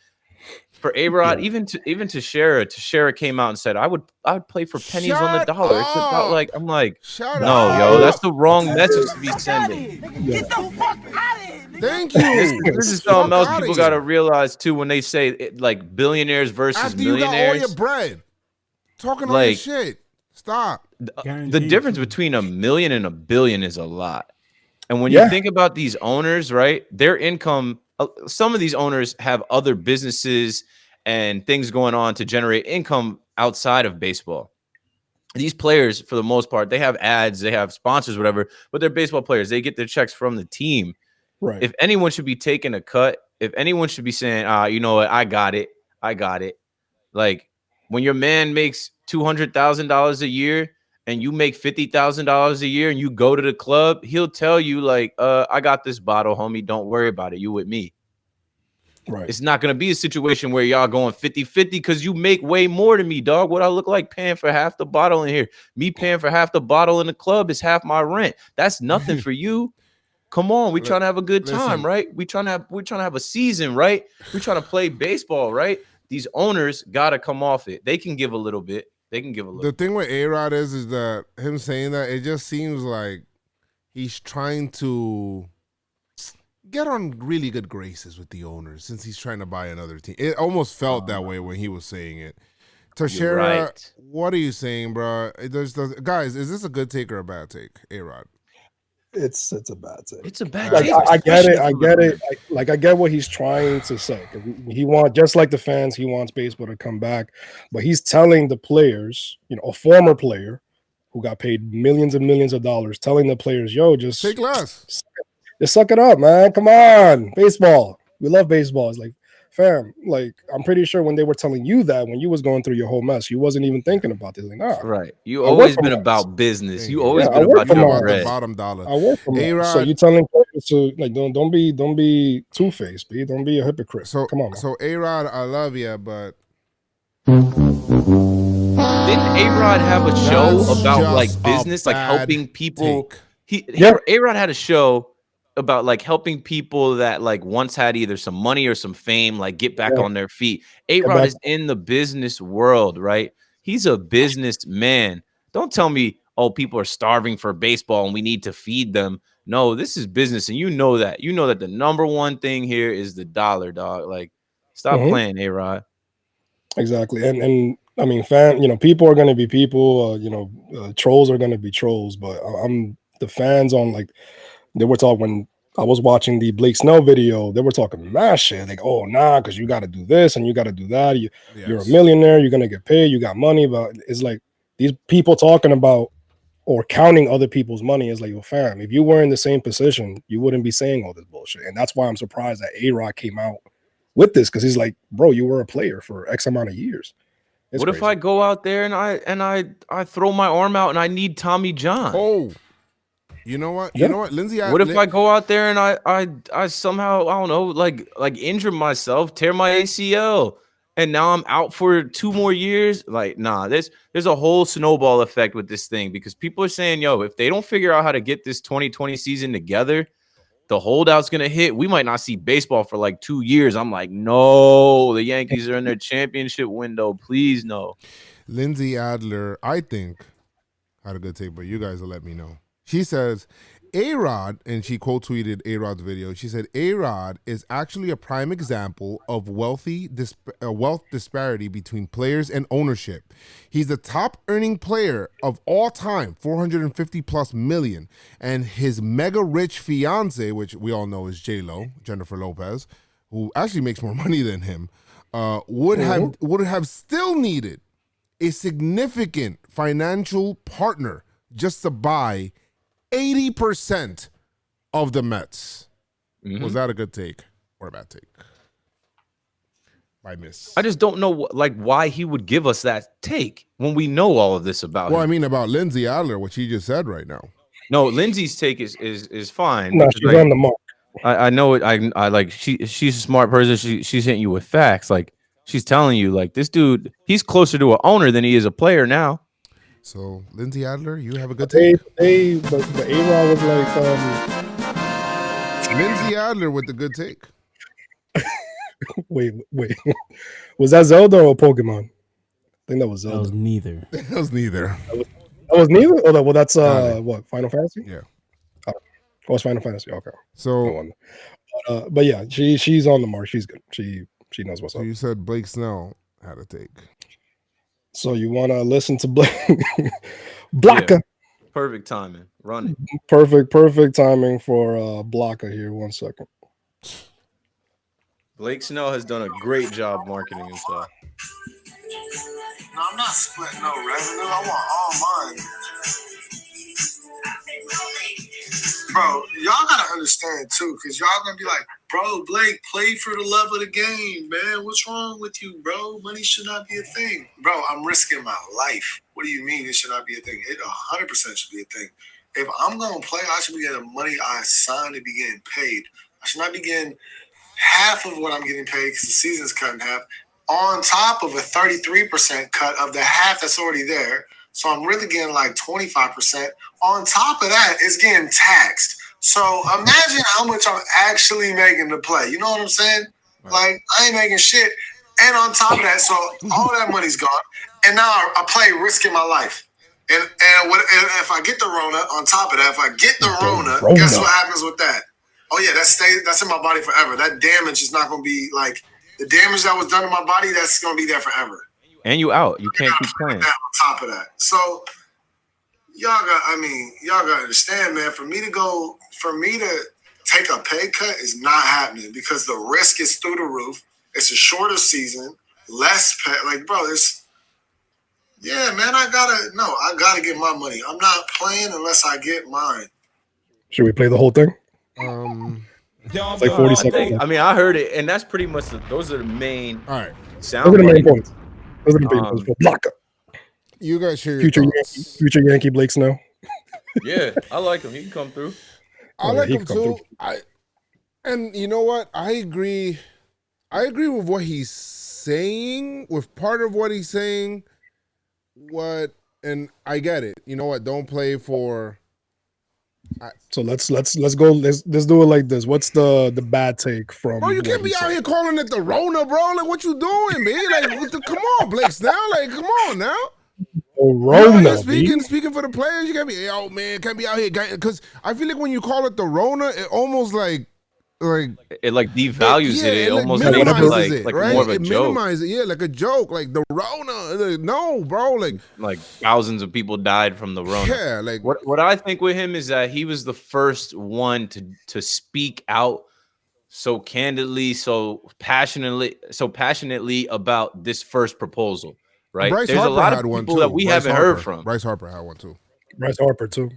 For A-Rod, even Teixeira came out and said, I would play for pennies on the dollar. It's about that's the wrong message to be sending. Get the fuck out of here. Thank you. This is something else people got to realize too when they say billionaires versus after you millionaires. got all your bread, talking all your shit. Stop. The difference between $1 million and $1 billion is a lot. And when you think about these owners, right, their income, some of these owners have other businesses and things going on to generate income outside of baseball. These players, for the most part, they have ads, they have sponsors, whatever, but they're baseball players. They get their checks from the team. Right. If anyone should be taking a cut, if anyone should be saying, you know what, I got it. Like, when your man makes $200,000 a year and you make $50,000 a year and you go to the club, he'll tell you, like, I got this bottle, homie. Don't worry about it. You with me. Right. It's not going to be a situation where y'all going 50-50 because you make way more than me, dog. What I look like paying for half the bottle in here? Me paying for half the bottle in the club is half my rent. That's nothing for you. Come on, we trying to have a good time, right? We're trying to have a season, right? We're trying to play baseball, right? These owners got to come off it. They can give a little bit. The thing with A-Rod is that him saying that, it just seems like he's trying to get on really good graces with the owners since he's trying to buy another team. It almost felt that way when he was saying it. Teixeira, what are you saying, bro? Guys, is this a good take or a bad take, A-Rod? It's a bad take. It's a bad take. take. I get it. I get what he's trying to say. He wants, just like the fans, he wants baseball to come back. But he's telling the players, a former player who got paid millions and millions of dollars, telling the players, yo, just take less. Just suck it up, man. Come on. Baseball. We love baseball. It's like, fam, like, I'm pretty sure when they were telling you that, when you was going through your whole mess, you wasn't even thinking about this. Like, nah. Right. You always been about business. You always been about your bread. Bottom dollar. I work for Mars. So you telling players to, like, don't be two-faced, B. Don't be a hypocrite. So come on, man. So A-Rod, I love you, but didn't A-Rod have a show about like business, like helping people? A-Rod had a show about like helping people that like once had either some money or some fame, like get back on their feet. A-Rod is in the business world, right? He's a businessman. Don't tell me, oh, people are starving for baseball and we need to feed them. No, this is business, and you know that. You know that the number one thing here is the dollar, dog. Like, stop playing, A-Rod. Exactly, and I mean, people are going to be people. Trolls are going to be trolls, but I'm the fans on, like, they were talking when I was watching the Blake Snell video. They were talking mad shit, like, oh, nah, because you got to do this and you got to do that. You're a millionaire. You're going to get paid. You got money. But it's like these people talking about or counting other people's money. Is like, yo, fam, if you were in the same position, you wouldn't be saying all this bullshit. And that's why I'm surprised that A-Rod came out with this, because he's like, bro, you were a player for X amount of years. It's what crazy. if I go out there and I throw my arm out and I need Tommy John? Oh, you know what? Yeah. You know what, Lindsay? What if I go out there and I somehow, I don't know, like injure myself, tear my ACL, and now I'm out for 2 more years? Like, nah, there's a whole snowball effect with this thing, because people are saying, yo, if they don't figure out how to get this 2020 season together, the holdout's gonna hit. We might not see baseball for like 2 years. I'm like, no, the Yankees are in their championship window. Please, no. Lindsay Adler, I think, had a good take, but you guys will let me know. She says, A-Rod, and she quote tweeted A-Rod's video. She said, A-Rod is actually a prime example of wealth disparity between players and ownership. He's the top earning player of all time, 450 plus million. And his mega rich fiance, which we all know is J-Lo, Jennifer Lopez, who actually makes more money than him, would have still needed a significant financial partner just to buy 80% of the Mets. Mm-hmm. Was that a good take or a bad take? By Miss. I just don't know why he would give us that take when we know all of this about him. Well, I mean about Lindsay Adler, what she just said right now. No, Lindsay's take is fine. No, she's on the mark. I know it. I like she's a smart person. She's hitting you with facts. Like, she's telling you, like, this dude, he's closer to an owner than he is a player now. So, Lindsay Adler, you have a good take. But A-Rod was like, Lindsay Adler with the good take. wait, was that Zelda or Pokemon? I think that was Zelda. That was neither. That was neither. That was neither. Oh, well, that's what, Final Fantasy? Yeah. Oh, it's Final Fantasy. Okay. So, but yeah, she's on the mark. She's good. She knows what's up. You said Blake Snell had a take. So you want to listen to Blake? Blocka. Yeah. Perfect timing. Run it. Perfect timing for Blocka here. 1 second. Blake Snell has done a great job marketing himself. No, I'm not splitting no revenue. I want all mine. Bro, y'all gotta understand too, because y'all gonna be like, bro, Blake, play for the love of the game, man. What's wrong with you, bro? Money should not be a thing. Bro, I'm risking my life. What do you mean it should not be a thing? It 100% should be a thing. If I'm gonna play, I should be getting the money I signed to be getting paid. I should not be getting half of what I'm getting paid because the season's cut in half, on top of a 33% cut of the half that's already there. So I'm really getting like 25%. On top of that, it's getting taxed. So imagine how much I'm actually making to play. You know what I'm saying? Right. Like, I ain't making shit. And on top of that, so all that money's gone. And now I play risking my life. And if I get the Rona, on top of that, if I get the Rona, guess what happens with that? Oh, yeah, that's in my body forever. That damage is not going to be like the damage that was done to my body, that's going to be there forever. And you out. You can't keep playing. On top of that. So, y'all got to understand, man, for me to take a pay cut is not happening because the risk is through the roof. It's a shorter season, less pay. Like, bro, yeah, man, I gotta get my money. I'm not playing unless I get mine. Should we play the whole thing? It's like 40 seconds. I mean, I heard it, and that's pretty much those are the main. All right, sound. Those are the main points. Those are the main points for Blocka. You guys share future Yankee Blake Snell. Yeah, I like him. He can come through. I like him too. And you know what? I agree with what he's saying. With part of what he's saying, and I get it. You know what? Don't play for. So let's go. Let's do it like this. What's the bad take from? Bro, you can't be out here calling it the Rona, bro. Like, what you doing, man? Like, come on, Blake Snell. Like, come on now. Rona, speaking for the players, you can't be, oh man, can't be out here, because I feel like when you call it the Rona, it almost like it like devalues it. It almost makes it like right? more of a it joke. Minimizes it, yeah, like a joke, like the Rona. No, bro, like thousands of people died from the Rona. Yeah, like what I think with him is that he was the first one to speak out so candidly, so passionately about this first proposal. Right, Bryce there's Harper a lot of had one people too. that we haven't heard from. Bryce Harper had one too. Bryce Harper too.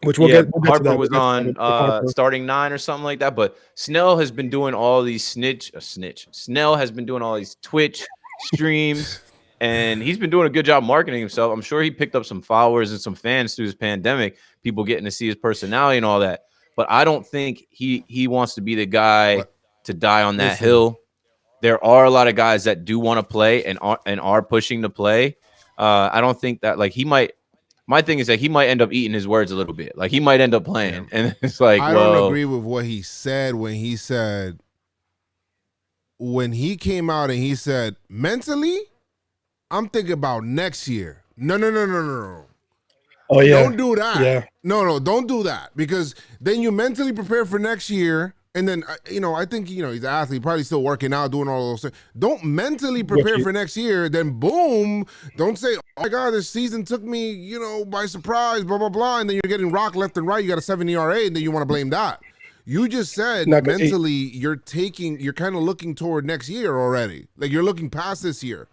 Which we'll get to Harper that. was on Harper. starting 9 or something like that. But Snell has been doing all these Snell has been doing all these Twitch streams, and he's been doing a good job marketing himself. I'm sure he picked up some followers and some fans through this pandemic, people getting to see his personality and all that. But I don't think he wants to be the guy to die on that hill. There are a lot of guys that do want to play and are pushing to play. I don't think that like he might. My thing is that he might end up eating his words a little bit. Like he might end up playing, and it's like I don't agree with what he said when he came out and he said mentally, I'm thinking about next year. No. Oh yeah, don't do that. Yeah, no, don't do that because then you mentally prepare for next year. And then, I think, he's an athlete, probably still working out, doing all those things. Don't mentally prepare for next year. Then, boom, don't say, oh, my God, this season took me, by surprise, blah, blah, blah. And then you're getting rocked left and right. You got a 7 ERA, and then you want to blame that. You just said mentally you're kind of looking toward next year already. Like, you're looking past this year.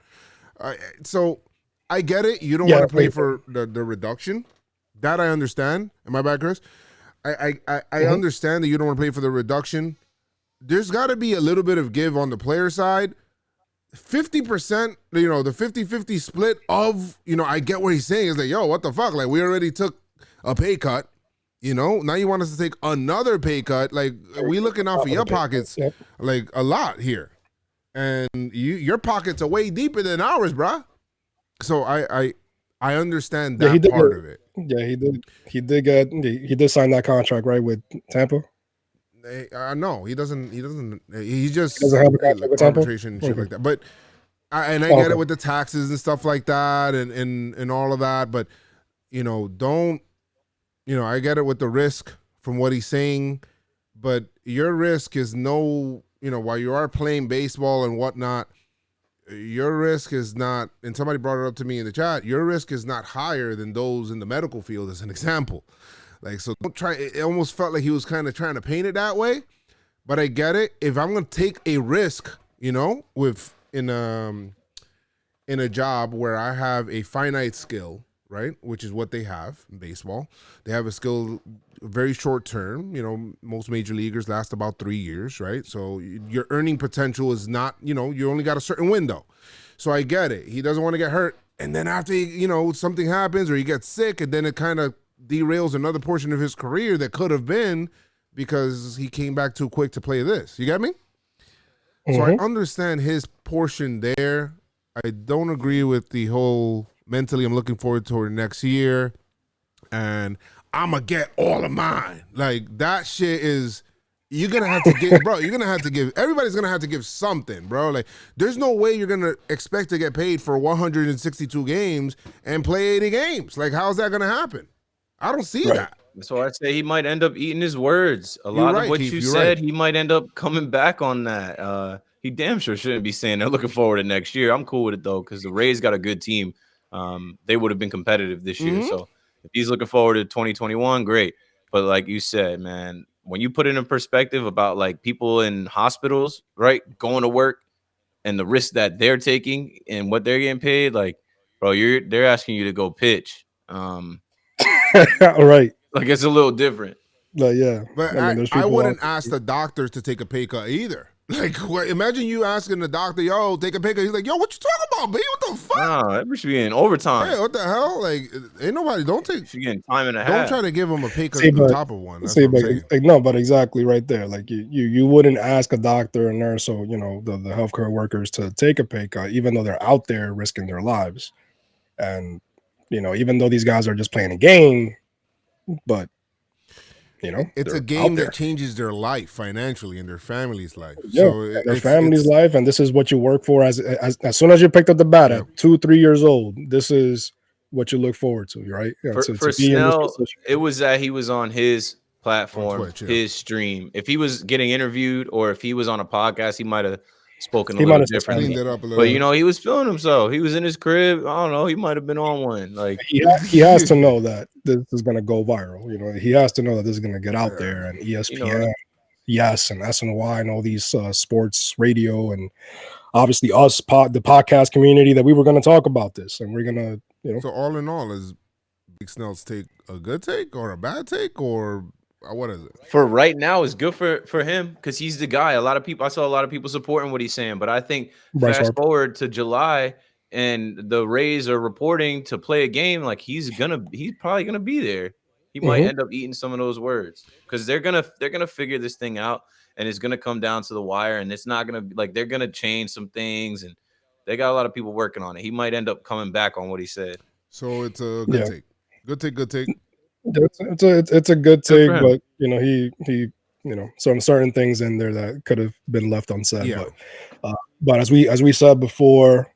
So, I get it. You don't want to play for the reduction. That I understand. Am I bad, Chris? I understand that you don't want to play for the reduction. There's got to be a little bit of give on the player side. 50%, the 50-50 split of, I get what he's saying. Is like, yo, what the fuck? Like, we already took a pay cut, Now you want us to take another pay cut. Like, we looking out for your pockets, like, a lot here. And your pockets are way deeper than ours, bruh. So I understand that part of it. Yeah, he did sign that contract, right, with Tampa. No, he doesn't. He just doesn't have a contract with Tampa? Arbitration and shit like that. But I get it with the taxes and stuff like that, and all of that. But don't. I get it with the risk from what he's saying, but your risk is no. While you are playing baseball and whatnot, your risk is not, and somebody brought it up to me in the chat, your risk is not higher than those in the medical field, as an example. Like, so don't try, it almost felt like he was kind of trying to paint it that way, but I get it. If I'm going to take a risk, with in a job where I have a finite skill, right, which is what they have in baseball. They have a skill very short term. Most major leaguers last about 3 years, right? So your earning potential is not, you only got a certain window. So I get it. He doesn't want to get hurt. And then after, something happens or he gets sick, and then it kind of derails another portion of his career that could have been because he came back too quick to play this. You get me? Mm-hmm. So I understand his portion there. I don't agree with the whole mentally I'm looking forward toward next year and I'm going to get all of mine. Like, that shit is, you're going to have to give, bro, everybody's going to have to give something, bro. Like, there's no way you're going to expect to get paid for 162 games and play 80 games. Like, how's that going to happen? I don't see that. So I say he might end up eating his words. A lot of what you said, he might end up coming back on that. He damn sure shouldn't be saying they're looking forward to next year. I'm cool with it, though, because the Rays got a good team. They would have been competitive this year. So if he's looking forward to 2021, great. But like you said, man, when you put it in perspective about like people in hospitals, right, going to work and the risk that they're taking and what they're getting paid, like, bro, they're asking you to go pitch. Right. Like, it's a little different. Yeah. But I wouldn't ask the doctors to take a pay cut either. Like, imagine you asking the doctor, yo, take a pay cut. He's like, yo, what you talking about, B? What the fuck? No, that should be in overtime. Hey, what the hell? Like, ain't nobody, don't take. She's getting time and a half. Don't try to give him a pay cut on top of one. That's what I'm saying. No, but exactly right there. Like, you wouldn't ask a doctor, a nurse, or, the healthcare workers to take a pay cut, even though they're out there risking their lives. And, even though these guys are just playing a game, but it's a game that changes their life financially and their family's life. Yeah, so their family's life, and this is what you work for as soon as you picked up the bat at 2-3 years old. This is what you look forward to, right? For Snell, it was that he was on his platform, Twitch, his stream. If he was getting interviewed or if he was on a podcast, he might have spoken a little differently. But he was feeling himself. He was in his crib. I don't know. He might have been on one. Like, he has to know that this is going to go viral. He has to know that this is going to get out there. And ESPN, yes, and SNY, and all these sports radio, and obviously us, the podcast community, that we were going to talk about this, and we're going to, So all in all, is Snell's take a good take or a bad take, or what is it? For right now, it's good for him because he's the guy. I saw a lot of people supporting what he's saying, but I think Bryce fast Harper. forward to July and the Rays are reporting to play a game, like he's probably gonna be there. He might end up eating some of those words because they're gonna figure this thing out, and it's gonna come down to the wire, and it's not gonna be like they're gonna change some things, and they got a lot of people working on it. He might end up coming back on what he said. So it's a good take. Good take. It's a good take, for him. but he some certain things in there that could have been left unsaid. Yeah. But as we said before,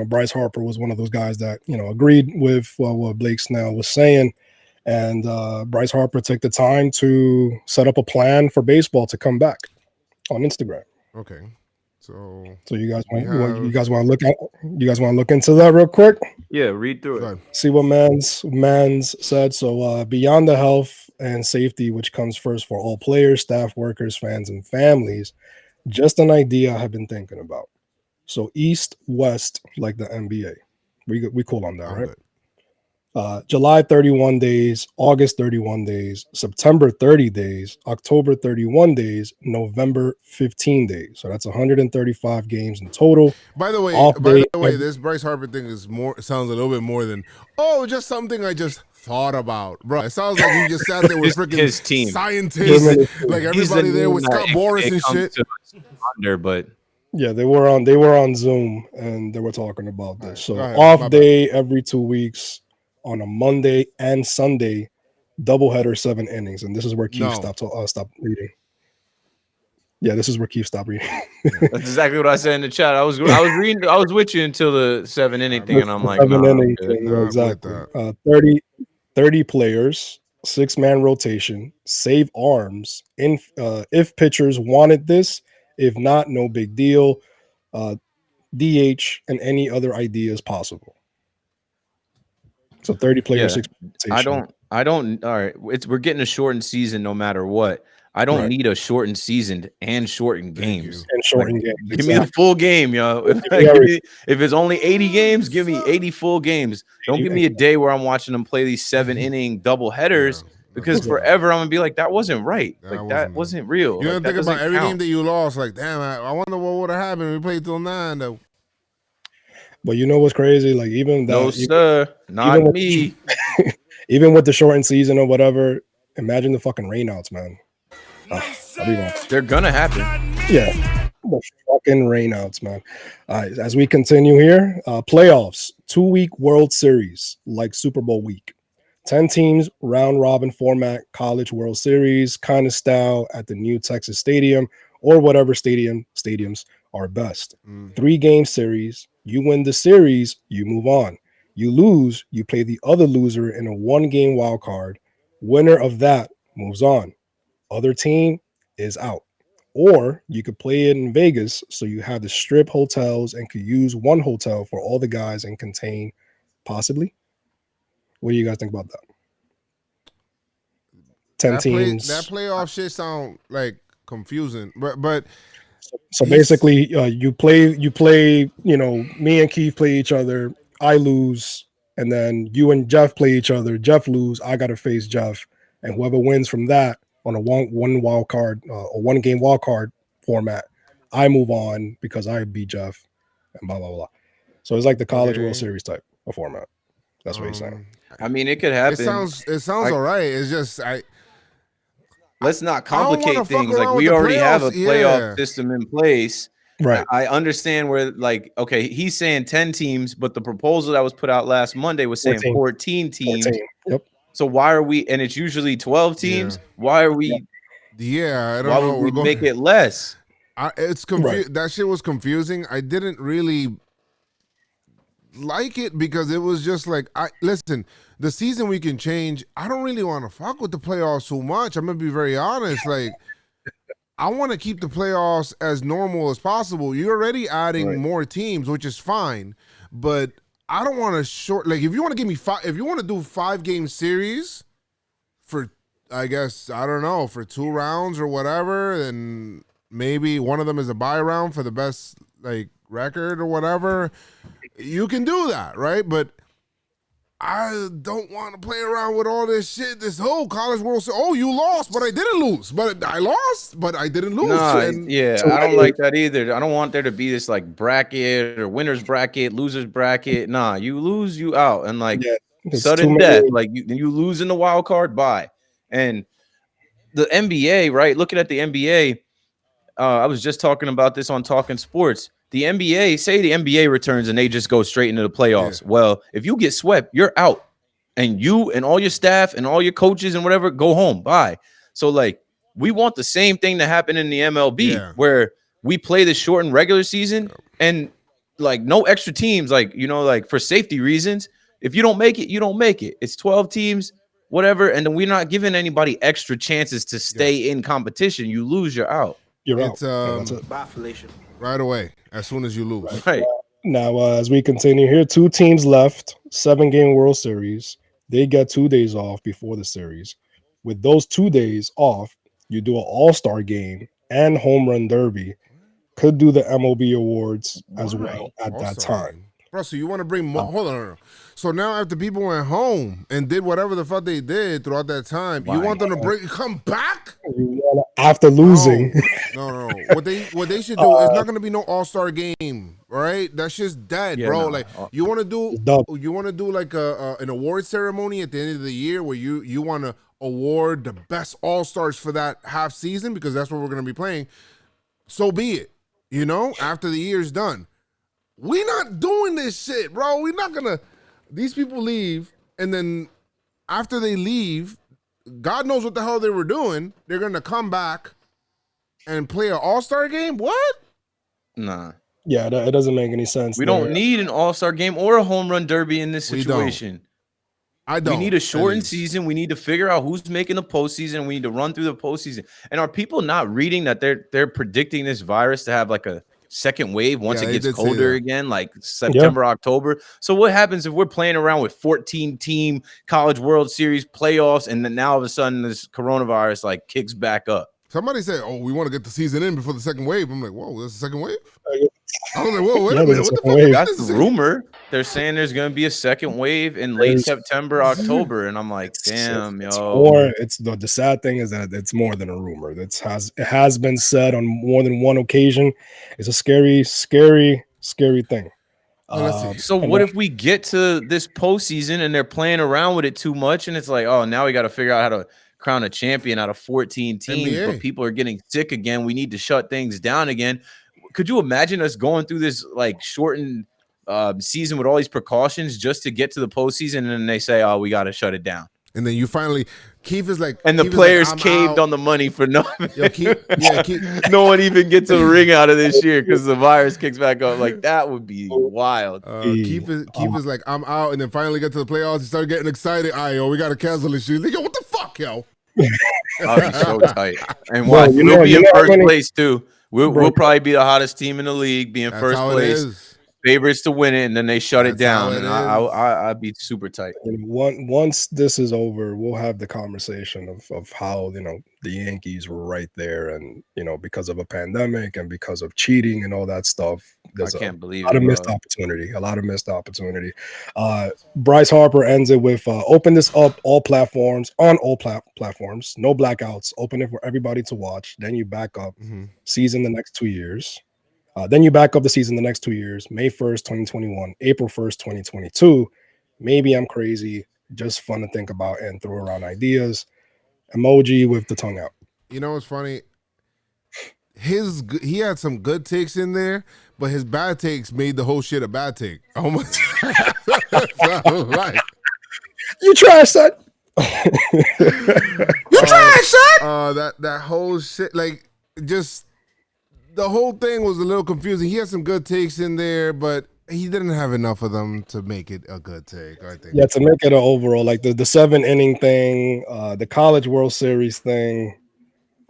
Bryce Harper was one of those guys that agreed with what Blake Snell was saying, and Bryce Harper took the time to set up a plan for baseball to come back on Instagram. Okay. So you guys want to look into that real quick? Yeah, read through it. See what Mans said. So beyond the health and safety, which comes first for all players, staff, workers, fans, and families, just an idea I have been thinking about. So East, West, like the NBA. We cool on that, right? July 31 days, August 31 days, September 30 days, October 31 days, November 15 days. So that's 135 games in total. By the way, this Bryce Harper thing sounds a little bit more than just something I just thought about, bro. It sounds like he just sat there with freaking his team scientists, like everybody there with Scott Boras and shit. But yeah, they were on Zoom and they were talking about this. So off day every 2 weeks. On a Monday and Sunday, doubleheader 7 innings, and this is where Keith stopped reading. Yeah, this is where Keith stopped reading. That's exactly what I said in the chat. I was reading. I was with you until the 7 inning thing, and I'm like, 7 inning thing, exactly. 30 players, 6-man rotation, save arms. If pitchers wanted this, if not, no big deal. DH and any other ideas possible. So 30 players. Yeah. I don't. All right, we're getting a shortened season no matter what. I don't need a shortened season and shortened games. Games. Give me the full game, yo. If it's only 80 games, give me 80 full games. Don't give me a day where I'm watching them play these 7-inning double headers because forever I'm gonna be like, that wasn't right. That wasn't real. You don't think about every game that you lost. Like, damn, I wonder what would have happened if we played till 9 though. But you know what's crazy? Like even that, no sir, not me. Even with the shortened season or whatever, imagine the fucking rainouts, man. They're gonna happen. Yeah, the fucking rainouts, man. All right, as we continue here, playoffs, 2-week World Series like Super Bowl week. 10 teams, round robin format, college World Series kind of style at the new Texas Stadium or whatever stadiums are best. 3-game series. You win the series, you move on. You lose, you play the other loser in a 1-game wild card. Winner of that moves on. Other team is out. Or you could play it in Vegas, so you have the strip hotels and could use one hotel for all the guys and contain possibly. What do you guys think about that? 10 teams. That playoff shit sound like confusing, but so basically, you play. Me and Keith play each other. I lose, and then you and Jeff play each other. Jeff lose. I got to face Jeff, and whoever wins from that on a one wild card, a 1-game wild card format, I move on because I beat Jeff, and blah blah blah. So it's like the college World Series type of format. That's what he's saying. I mean, it could happen. It sounds all right. It's just let's not complicate things. Like we already have a playoff system in place. Right. I understand where, like, okay, he's saying 10 teams, but the proposal that was put out last Monday was saying 14 teams. 14. Yep. So why are we? And it's usually 12 teams. Yeah. Why are we? Yeah, I don't why know. would we make it less? It's confusing. That shit was confusing. I didn't really like it because it was just like, listen, the season we can change. I don't really want to fuck with the playoffs so much. I'm gonna be very honest. Like, I want to keep the playoffs as normal as possible. You're already adding more teams, which is fine, but I don't want to like, if you want to give me if you want to do 5-game series for, I guess, I don't know, for 2 rounds or whatever, and maybe one of them is a bye round for the best like record or whatever, you can do that, right? But I don't want to play around with all this shit. This whole college world said, "Oh, you lost, but I didn't lose. But I lost, but I didn't lose." Nah, And yeah, I don't like that either. I don't want there to be this like bracket or winners bracket, losers bracket. Nah, you lose, you out, and like it's too sudden many. death, like you lose in the wild card. Bye. And the NBA, right? Looking at the NBA, I was just talking about this on Talking Sports. The NBA, say the NBA returns and they just go straight into the playoffs. Yeah. Well, if you get swept, you're out. And you and all your staff and all your coaches and whatever go home. Bye. So, like, we want the same thing to happen in the MLB where we play the shortened regular season and, like, no extra teams, like, you know, like for safety reasons. If you don't make it, you don't make it. It's 12 teams, whatever. And then we're not giving anybody extra chances to stay in competition. You lose, you're out. You're it's out. That's it. Bye, Felicia. right away as soon as you lose. Right. Now, as we continue here, 2 teams left, 7-game World Series. They get 2 days off before the series. With those 2 days off, you do an all-star game and home run derby. Could do the MLB awards as well at that time. Bro, so you want to bring more? Hold on. So now after people went home and did whatever the fuck they did throughout that time, you want them to come back? After losing. No. What they should do is not going to be no all-star game, right? That shit's dead, bro. no. Like you want to do like an award ceremony at the end of the year where you want to award the best all-stars for that half season because that's what we're going to be playing. So be it. You know, after the year's done. We not doing this shit, bro. We're not gonna. These people leave, and then after they leave, God knows what the hell they were doing. They're gonna come back and play an all-star game. What? Nah. Yeah, it doesn't make any sense. We don't need an all-star game or a home run derby in this situation. I don't. We need a shortened season. We need to figure out who's making the postseason. We need to run through the postseason. And are people not reading that they're predicting this virus to have like a second wave once it gets colder again, like September, October? So what happens if we're playing around with 14-team College World Series playoffs and then now all of a sudden this coronavirus like kicks back up? Somebody said, "Oh, we want to get the season in before the second wave." I'm like, "Whoa, there's a second wave?" I was like, "Whoa, wait a minute, what the fuck is That's this?" the rumor. They're saying there's going to be a second wave in late September, October, and I'm like, damn, yo. It's the sad thing is that it's more than a rumor. It has been said on more than one occasion. It's a scary thing. So what if we get to this postseason and they're playing around with it too much, and it's like, oh, now we got to figure out how to crown a champion out of 14 teams, NBA. but people are getting sick again. We need to shut things down again. Could you imagine us going through this like shortened season with all these precautions just to get to the postseason, and then they say, "Oh, we got to shut it down." And then you finally, Keith is like, and the players caved on the money for nothing. Yo, Keith, no one even gets a ring out of this year because the virus kicks back up. Like that would be wild. Keith is like, I'm out, and then finally get to the playoffs. He started getting excited. All right, yo, we got to cancel this shit. Like, yo, what the fuck, yo? I'll be so tight. And watch, we'll be in first place too. We'll probably be the hottest team in the league, be in first place. Favorites to win it, and then they shut it down. And I'd be super tight. Once this is over, we'll have the conversation of how the Yankees were right there, and because of a pandemic and because of cheating and all that stuff. There's a lot of missed opportunity. Bryce Harper ends it with open this up all platforms on all platforms, no blackouts, open it for everybody to watch. Then you back up season the next 2 years. Then you back up the season the next 2 years, May 1st, 2021, April 1st, 2022. Maybe I'm crazy, just fun to think about and throw around ideas. Emoji with the tongue out. You know what's funny? He had some good takes in there, but his bad takes made the whole shit a bad take. Oh my! You trash that. You trash that. That whole shit, like just. The whole thing was a little confusing. He had some good takes in there, but he didn't have enough of them to make it a good take, I think. Yeah, to make it an overall, like the 7-inning thing, the College World Series thing.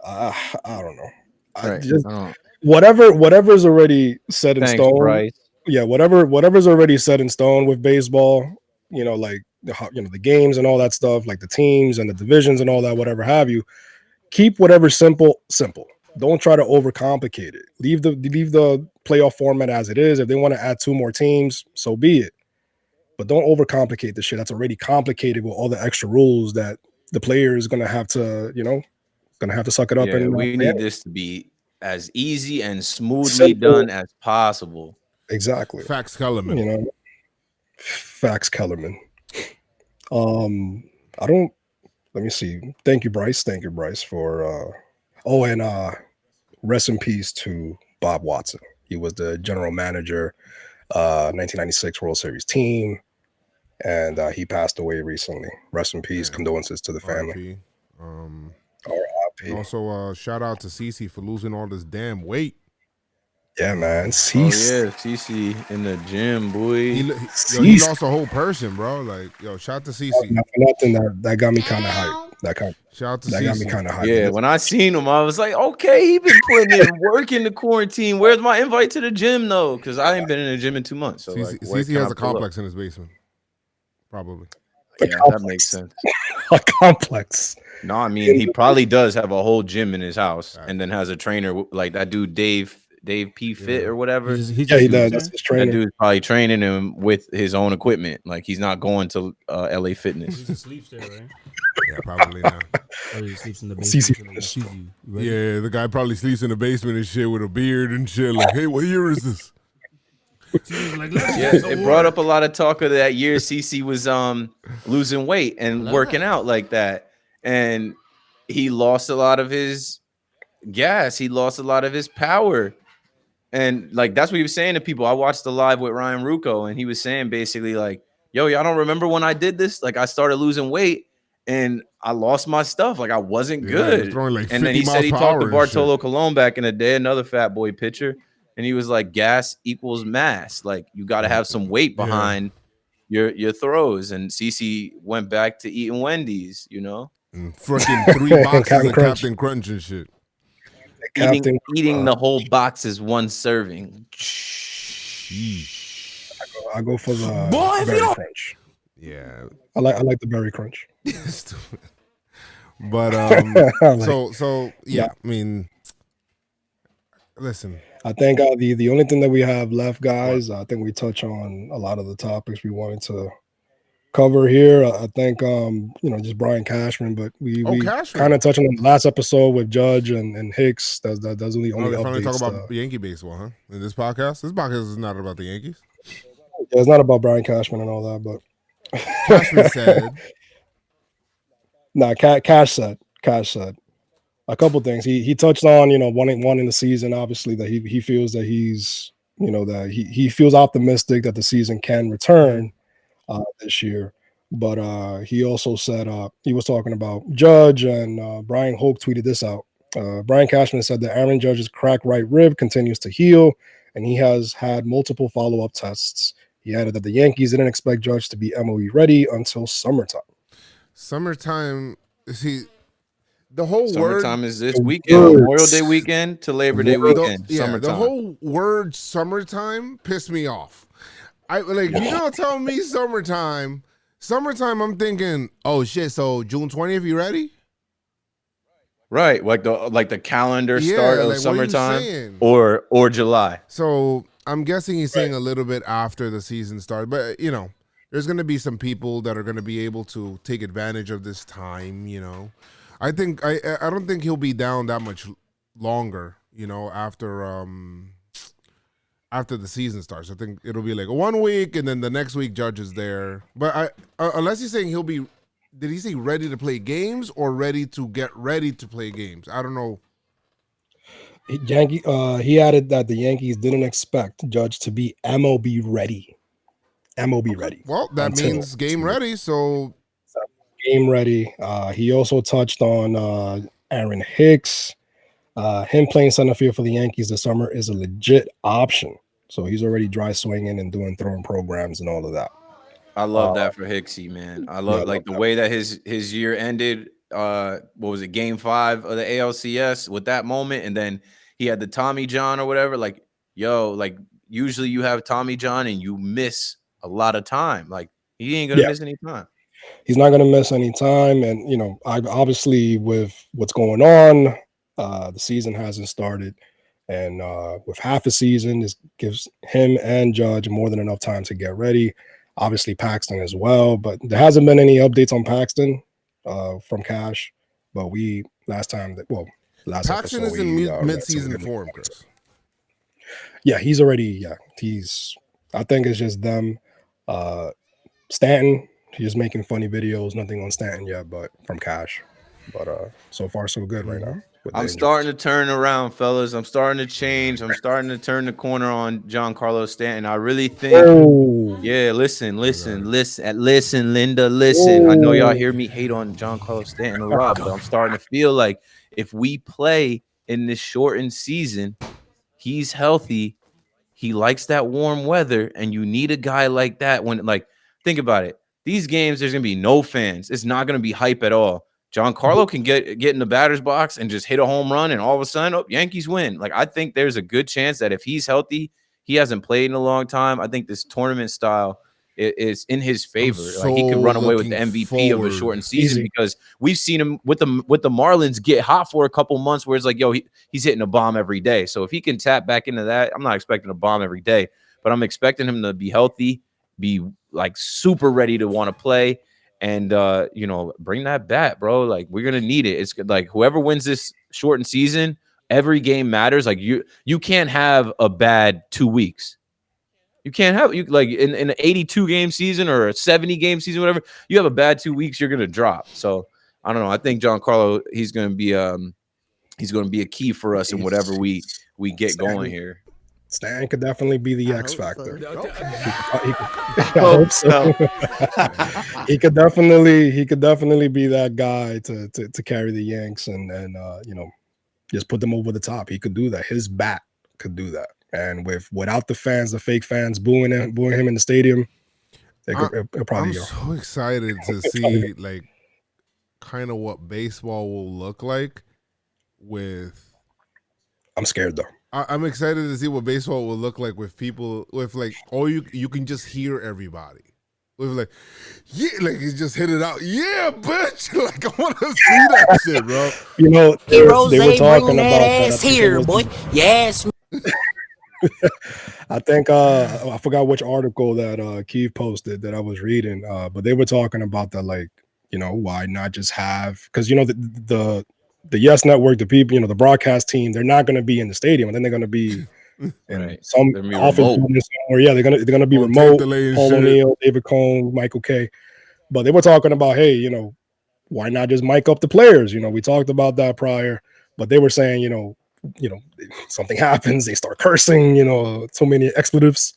I don't know. Whatever's already set in stone. Bryce. Yeah, whatever's already set in stone with baseball. Like the games and all that stuff, like the teams and the divisions and all that, whatever have you. Keep whatever simple. Don't try to overcomplicate it. Leave the playoff format as it is. If they want to add 2 more teams, so be it. but don't overcomplicate the shit that's already complicated with all the extra rules that the player is gonna have to, gonna have to suck it up. Yeah, And we need this to be as easy and smoothly simple. done as possible. Exactly. Facts Kellerman. Facts Kellerman. I don't. Let me see. Thank you, Bryce. Thank you, Bryce, for. And rest in peace to Bob Watson. He was the general manager, 1996 World Series team, and he passed away recently. Rest in peace. Condolences to the family. And also, shout out to Cece for losing all this damn weight. Yeah, man. CC in the gym, boy. He lost a whole person, bro. Like, shout out to CC. Nothing that got me kind of hyped. Shout out to that CC. got me kind of hyped. Yeah, when I seen him, I was like, okay, he been putting in work in the quarantine. Where's my invite to the gym, though? Because I ain't been in the gym in 2 months. So CC has a complex in his basement. Probably. Yeah, that makes sense. A complex. No, I mean, he probably does have a whole gym in his house and then has a trainer like that dude, Dave P. Fit or whatever. He does. That's his trainer. That dude's probably training him with his own equipment. Like, he's not going to LA Fitness. He just sleeps there, right? Yeah, probably not. Or he sleeps in the basement. Yeah, the guy probably sleeps in the basement and shit with a beard and shit. Like, hey, what year is this? Yeah, it brought up a lot of talk of that year CC was losing weight and working out like that. And he lost a lot of his gas. He lost a lot of his power. And like, that's what he was saying to people. I watched the live with Ryan Rucco, and he was saying basically like, yo, y'all don't remember when I did this? Like, I started losing weight and I lost my stuff. Like, I wasn't good. Like, and then he said he talked to Bartolo Colon back in the day, another fat boy pitcher. And he was like, gas equals mass. Like, you got to have some weight behind your throws. And CC went back to eating Wendy's, Freaking 3 boxes of Captain Crunch and shit. Eating the whole box is one serving. I go for the berry crunch. Yeah, I like the berry crunch. But so yeah, I mean, listen. I think the only thing that we have left, guys, I think we touch on a lot of the topics we wanted to cover here. I think just Brian Cashman, but we kind of touched on the last episode with Judge and Hicks. Those are the only They're updates. Talk about Yankee baseball, huh? In this podcast? This podcast is not about the Yankees. Yeah, it's not about Brian Cashman and all that, but Cashman said. Nah, Cash said a couple things. He touched on, one in the season, obviously, that he feels that he's, that he feels optimistic that the season can return this year. But he also said he was talking about Judge, and Brian Hoke tweeted this out. Brian Cashman said that Aaron Judge's cracked right rib continues to heal, and he has had multiple follow-up tests. He added that the Yankees didn't expect Judge to be MOE ready until summertime. Summertime, see, the whole summertime word is this weekend, Memorial Day weekend to Labor Day weekend. Summertime. The whole word summertime pissed me off. You gonna tell me summertime? Summertime, I'm thinking, oh shit. So June 20th, you ready? Right, like the calendar start of summertime, or July. So I'm guessing he's saying a little bit after the season started, but there's gonna be some people that are gonna be able to take advantage of this time. I think I don't think he'll be down that much longer. After the season starts, I think it'll be like 1 week, and then the next week Judge is there. But unless he's saying he'll be. Did he say ready to play games or ready to get ready to play games? I don't know. He added that the Yankees didn't expect Judge to be MLB ready. MLB ready. Well, that means game ready. So game ready. He also touched on Aaron Hicks. Him playing center field for the Yankees this summer is a legit option. So he's already dry swinging and doing throwing programs and all of that. I love that for Hicksy, man. I love the way that his year ended. What was it, Game 5 of the ALCS with that moment, and then he had the Tommy John or whatever. Like, usually you have Tommy John and you miss a lot of time. Like, he ain't gonna miss any time. He's not gonna miss any time, and I obviously with what's going on, the season hasn't started, and with half a season, this gives him and Judge more than enough time to get ready. obviously Paxton as well. But there hasn't been any updates on Paxton from Cash. But last Paxton episode is in read mid-season some form, Chris. Yeah, he's already. Yeah, I think it's just them. Stanton, he's just making funny videos. Nothing on Stanton yet, but from Cash. But so far so good right now. I'm starting to turn around, fellas. I'm starting to change. I'm starting to turn the corner on Giancarlo Stanton. I really think. Yeah, listen, Linda, listen. I know y'all hear me hate on Giancarlo Stanton a lot, but I'm starting to feel like if we play in this shortened season, he's healthy. He likes that warm weather, and you need a guy like that when, like, think about it. These games, there's gonna be no fans. It's not gonna be hype at all. Giancarlo can get in the batter's box and just hit a home run, and all of a sudden, Yankees win. Like, I think there's a good chance that if he's healthy, he hasn't played in a long time. I think this tournament style is in his favor. Like, he could run away with the MVP of a shortened season because we've seen him with the Marlins get hot for a couple months where it's like, yo, he's hitting a bomb every day. So if he can tap back into that, I'm not expecting a bomb every day, but I'm expecting him to be healthy, be like super ready to want to play, and bring that bat, bro. Like, we're gonna need it. It's like whoever wins this shortened season, every game matters. Like, you can't have a bad 2 weeks. You can't have like in an 82 game season or a 70 game season, whatever. You have a bad 2 weeks, you're gonna drop. So I don't know. I think Giancarlo, he's gonna be a key for us in whatever we get going here. Stan could definitely be the X factor. He could definitely be that guy to carry the Yanks and just put them over the top. He could do that. His bat could do that. And without the fans, the fake fans booing him in the stadium, I'm so excited to see like kind of what baseball will look like with. I'm scared though. I'm excited to see what baseball will look like with people with like you can just hear everybody. With like, yeah, like he just hit it out. Yeah, bitch. Like, I want to see that shit, bro. You know, they were talking about that here, boy. Yes. I think I forgot which article that Keith posted that I was reading, but they were talking about that, like, why not just have, because the Yes Network, the people, the broadcast team, they're not going to be in the stadium, and then they're going to be in some office somewhere. Yeah, they're gonna be remote. Paul O'Neill, David Cohn, Michael K. But they were talking about, hey, why not just mic up the players? We talked about that prior, but they were saying, something happens, they start cursing, so many expletives.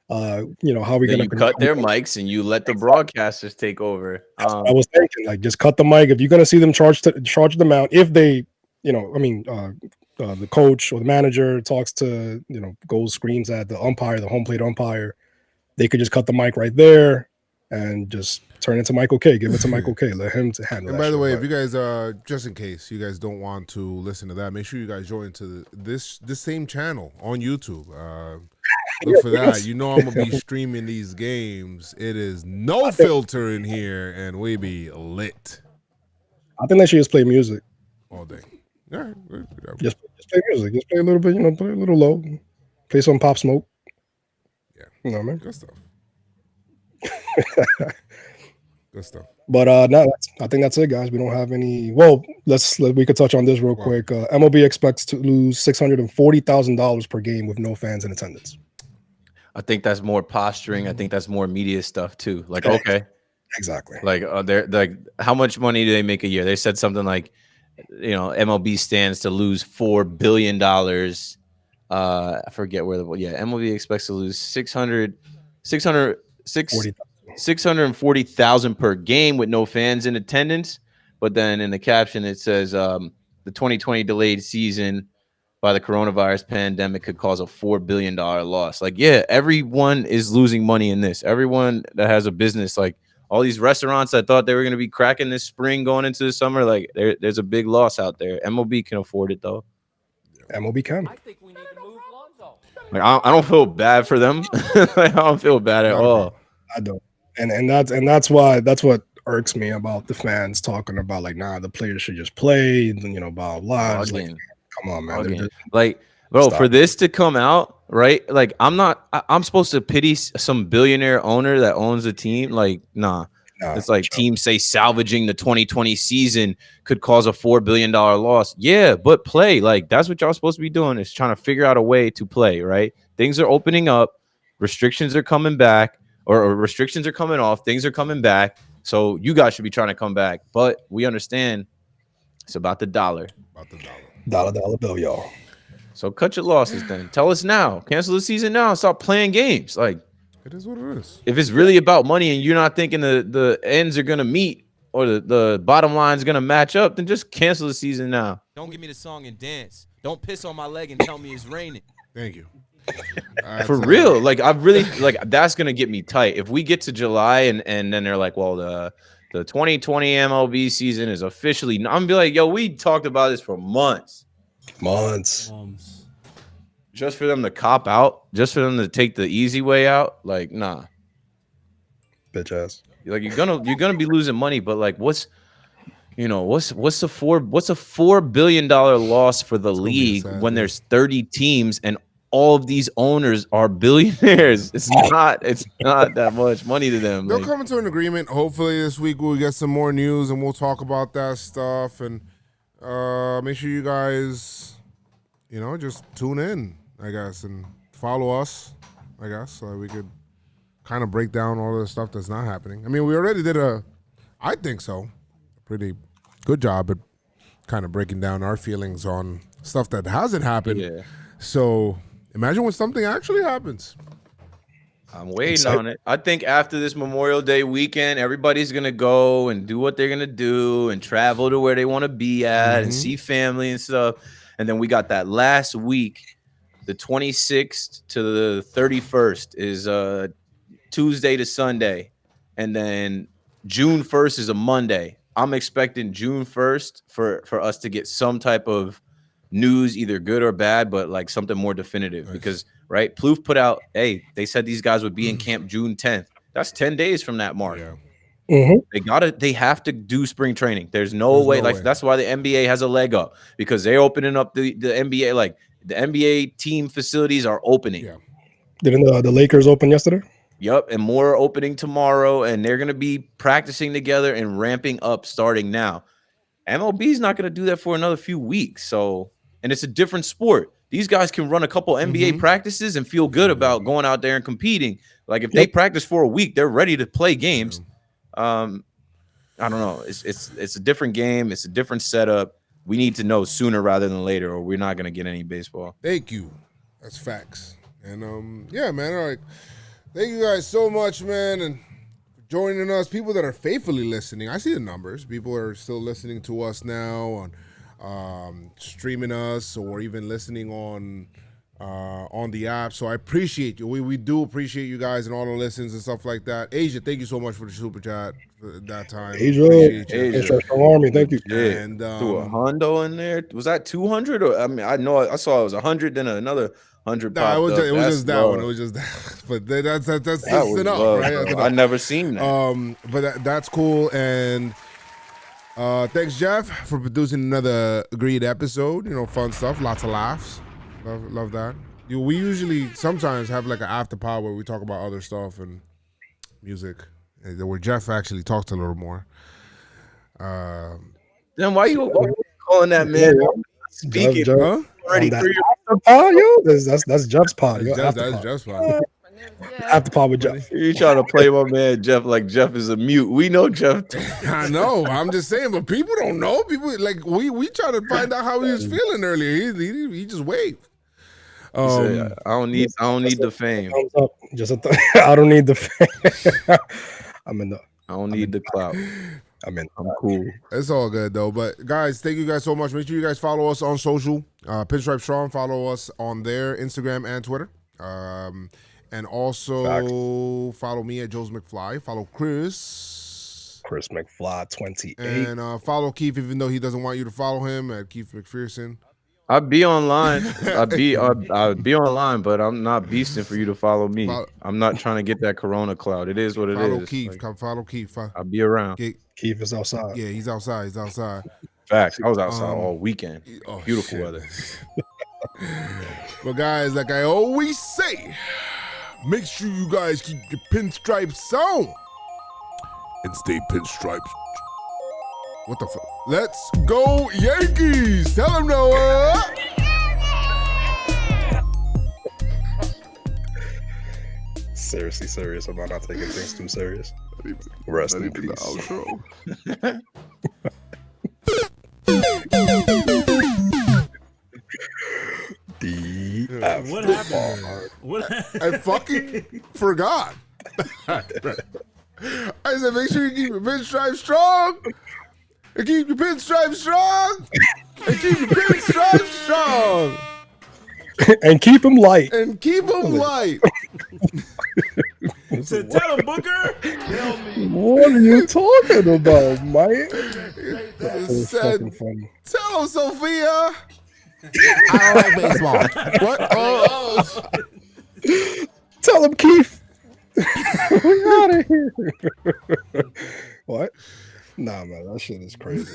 How are we going to cut their mics and you let the broadcasters take over? I was thinking, like, just cut the mic. If you're going to see them charge them out, if they, the coach or the manager talks to, goes screams at the umpire, the home plate umpire, they could just cut the mic right there and just turn it to Michael K. Give it to Michael K. Let him to handle it. And by the way, if you guys just in case you guys don't want to listen to that, make sure you guys join to this same channel on YouTube. Look for that. I'm gonna be streaming these games. It is no filter in here, and we be lit. I think they should just play music all day. All right, just play music. Just play a little bit. Play a little low. Play some Pop Smoke. Yeah, man. Good stuff. Good stuff. But no, I think that's it, guys. We don't have any. Well, we could touch on this real quick. MLB expects to lose $640,000 per game with no fans in attendance. I think that's more posturing. I think that's more media stuff too. Like, okay, exactly. Like, they're like, how much money do they make a year? They said something like, MLB stands to lose $4 billion. I forget where MLB expects to lose 640,000 per game with no fans in attendance. But then in the caption it says the 2020 delayed season by the coronavirus pandemic could cause a $4 billion loss. Like, yeah, everyone is losing money in this. Everyone that has a business, like all these restaurants that thought they were going to be cracking this spring going into the summer, like there's a big loss out there. MLB can afford it though. MLB can. I think we need to move Lonzo. Like, I don't feel bad for them. I don't feel bad at all. I don't. And that's what irks me about the fans talking about, like, nah, the players should just play, blah blah. Like, come on, man. Like, bro, for this to come out, right? Like I'm supposed to pity some billionaire owner that owns a team. Like, nah. It's like teams say salvaging the 2020 season could cause a $4 billion loss. Yeah, but play. Like, that's what y'all supposed to be doing, is trying to figure out a way to play, right? Things are opening up, restrictions are coming back, or restrictions are coming off, things are coming back. So you guys should be trying to come back. But we understand it's about the dollar. About the Dollar bill, y'all. So cut your losses then. Tell us now. Cancel the season now and stop playing games. Like, it is what it is. if it's really about money and you're not thinking the ends are going to meet or the bottom line is going to match up, then just cancel the season now. Don't give me the song and dance. Don't piss on my leg and tell me it's raining. Thank you. For real. Like, I really, like, that's going to get me tight. If we get to July and then they're like, well, the 2020 MLB season is officially, I'm going to be like, yo, we talked about this for months. Just for them to cop out, just for them to take the easy way out, like, nah. Bitch ass. Like, you're gonna be losing money, but like, what's a $4 billion loss for the league when there's 30 teams and all of these owners are billionaires? It's not that much money to them. They'll come into an agreement. Hopefully this week we'll get some more news and we'll talk about that stuff, and make sure you guys, just tune in, I guess, and follow us, I guess, so we could kind of break down all the stuff that's not happening. I mean, we already did I think so, pretty good job at kind of breaking down our feelings on stuff that hasn't happened. Yeah. So imagine when something actually happens. I'm waiting on it. I think after this Memorial Day weekend, everybody's going to go and do what they're going to do and travel to where they want to be at and see family and stuff. And then we got that last week, the 26th to the 31st is Tuesday to Sunday. And then June 1st is a Monday. I'm expecting June 1st for us to get some type of news, either good or bad, but like something more definitive. Because, right, Plouffe put out, hey, they said these guys would be in camp June 10th. That's 10 days from that mark. Yeah. They have to do spring training. There's no way. That's why the NBA has a leg up, because they're opening up the NBA. Like, the NBA team facilities are opening. Yeah. Didn't the Lakers open yesterday? Yep, and more opening tomorrow, and they're going to be practicing together and ramping up starting now. MLB is not going to do that for another few weeks. So, and it's a different sport. These guys can run a couple NBA practices and feel good about going out there and competing. Like, if they practice for a week, they're ready to play games. I don't know. It's a different game. It's a different setup. We need to know sooner rather than later, or we're not going to get any baseball. Thank you. That's facts. And yeah, man. All right. Thank you guys so much, man, and for joining us. People that are faithfully listening, I see the numbers. People are still listening to us now on streaming us, or even listening on the app. So I appreciate you. We do appreciate you guys and all the listens and stuff like that. Asia, thank you so much for the super chat at that time. Asia. Army, thank you. Yeah. And threw a hundo in there. Was that 200? Or I mean, I saw it was 100, then another 100. No, it was just that one. It was just that. But that's enough, love, right? I never seen that. But that's cool. And thanks, Jeff, for producing another agreed episode. Fun stuff, lots of laughs. Love that. We usually sometimes have like an after pod where we talk about other stuff and music, where Jeff actually talks a little more. Then why you calling that man speaking? Jeff, huh? Already after pod, yo. That's Jeff's pod. That's Jeff's pod. After pod with Jeff. You trying to play my man Jeff like Jeff is a mute. We know Jeff. I know. I'm just saying, but people don't know. People like we try to find out how he was feeling earlier. He just waved. Said, I don't need the fame. I don't need the fame. I don't need the clout. I'm cool. It's all good though. But guys, thank you guys so much. Make sure you guys follow us on social. Pinstripe Strong. Follow us on there, Instagram and Twitter. And also follow me at Joe's McFly. Follow Chris McFly 28. And follow Keith, even though he doesn't want you to follow him, at Keith McPherson. I'd be online. I'd be online, but I'm not beasting for you to follow me. I'm not trying to get that Corona cloud. It is what it follow is. Keith. Come follow Keith. I'll be around. Keith is outside. Yeah, he's outside. Facts. I was outside all weekend. Beautiful weather. But guys, like I always say, make sure you guys keep your pinstripes on and stay pinstripes. What the fuck? Let's go Yankees! Tell them Noah! Seriously serious about not taking things too serious. Rest in peace. Outro. What happened? What? I fucking forgot. I said, make sure you keep your pinstripes strong. And keep your pinstripes strong. And keep your pinstripes strong. And keep him light. And keep them light. So tell him, Booker. What are you talking about, Mike? That's Said, fucking funny. tell them, Sophia. I don't like baseball. What? Oh. Tell him, Keith. We out of here. What? Nah, man, that shit is crazy.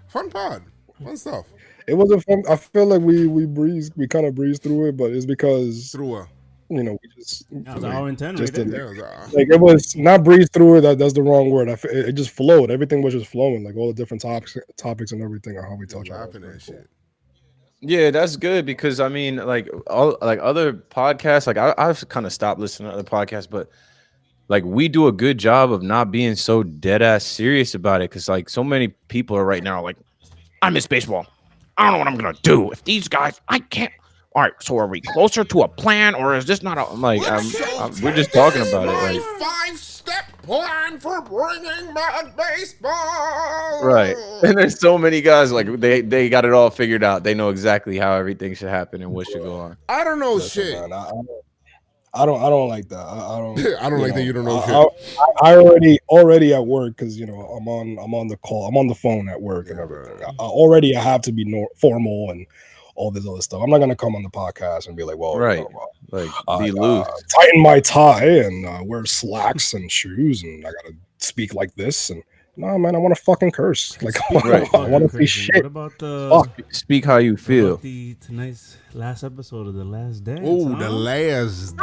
Fun pod. Fun stuff. It wasn't fun. I feel like we kind of breezed through it, but it's because Through a. we just That was an hour and 10 right just there. didn't- Yeah, like it was not breezed through it. That's the wrong word. It just flowed. Everything was just flowing. Like all the different topics and everything, or how we touch on laughing it. at shit. Yeah, that's good because I mean, like all like other podcasts, like I've kind of stopped listening to other podcasts, but like we do a good job of not being so dead ass serious about it because like so many people are right now like, I miss baseball. I don't know what I'm gonna do if these guys. I can't. All right, so are we closer to a plan or is this not a like? We're just talking about it. Like, 5-step plan for bringing back baseball. right, and there's so many guys like they got it all figured out. They know exactly how everything should happen and what should go on. I don't know Listen, shit. man, I don't like that. I don't. I don't like that you don't know shit. I already at work because I'm on the call. I'm on the phone at work and everything. I have to be formal and all this other stuff. I'm not gonna come on the podcast and be like, well, Right, like be loose. tighten my tie and wear slacks and shoes and I gotta speak like this and no, man, I want to fucking curse. Like Right. I want to say shit. What about the Speak how you what feel. about the tonight's last episode of The Last Dance? Oh, huh? the last.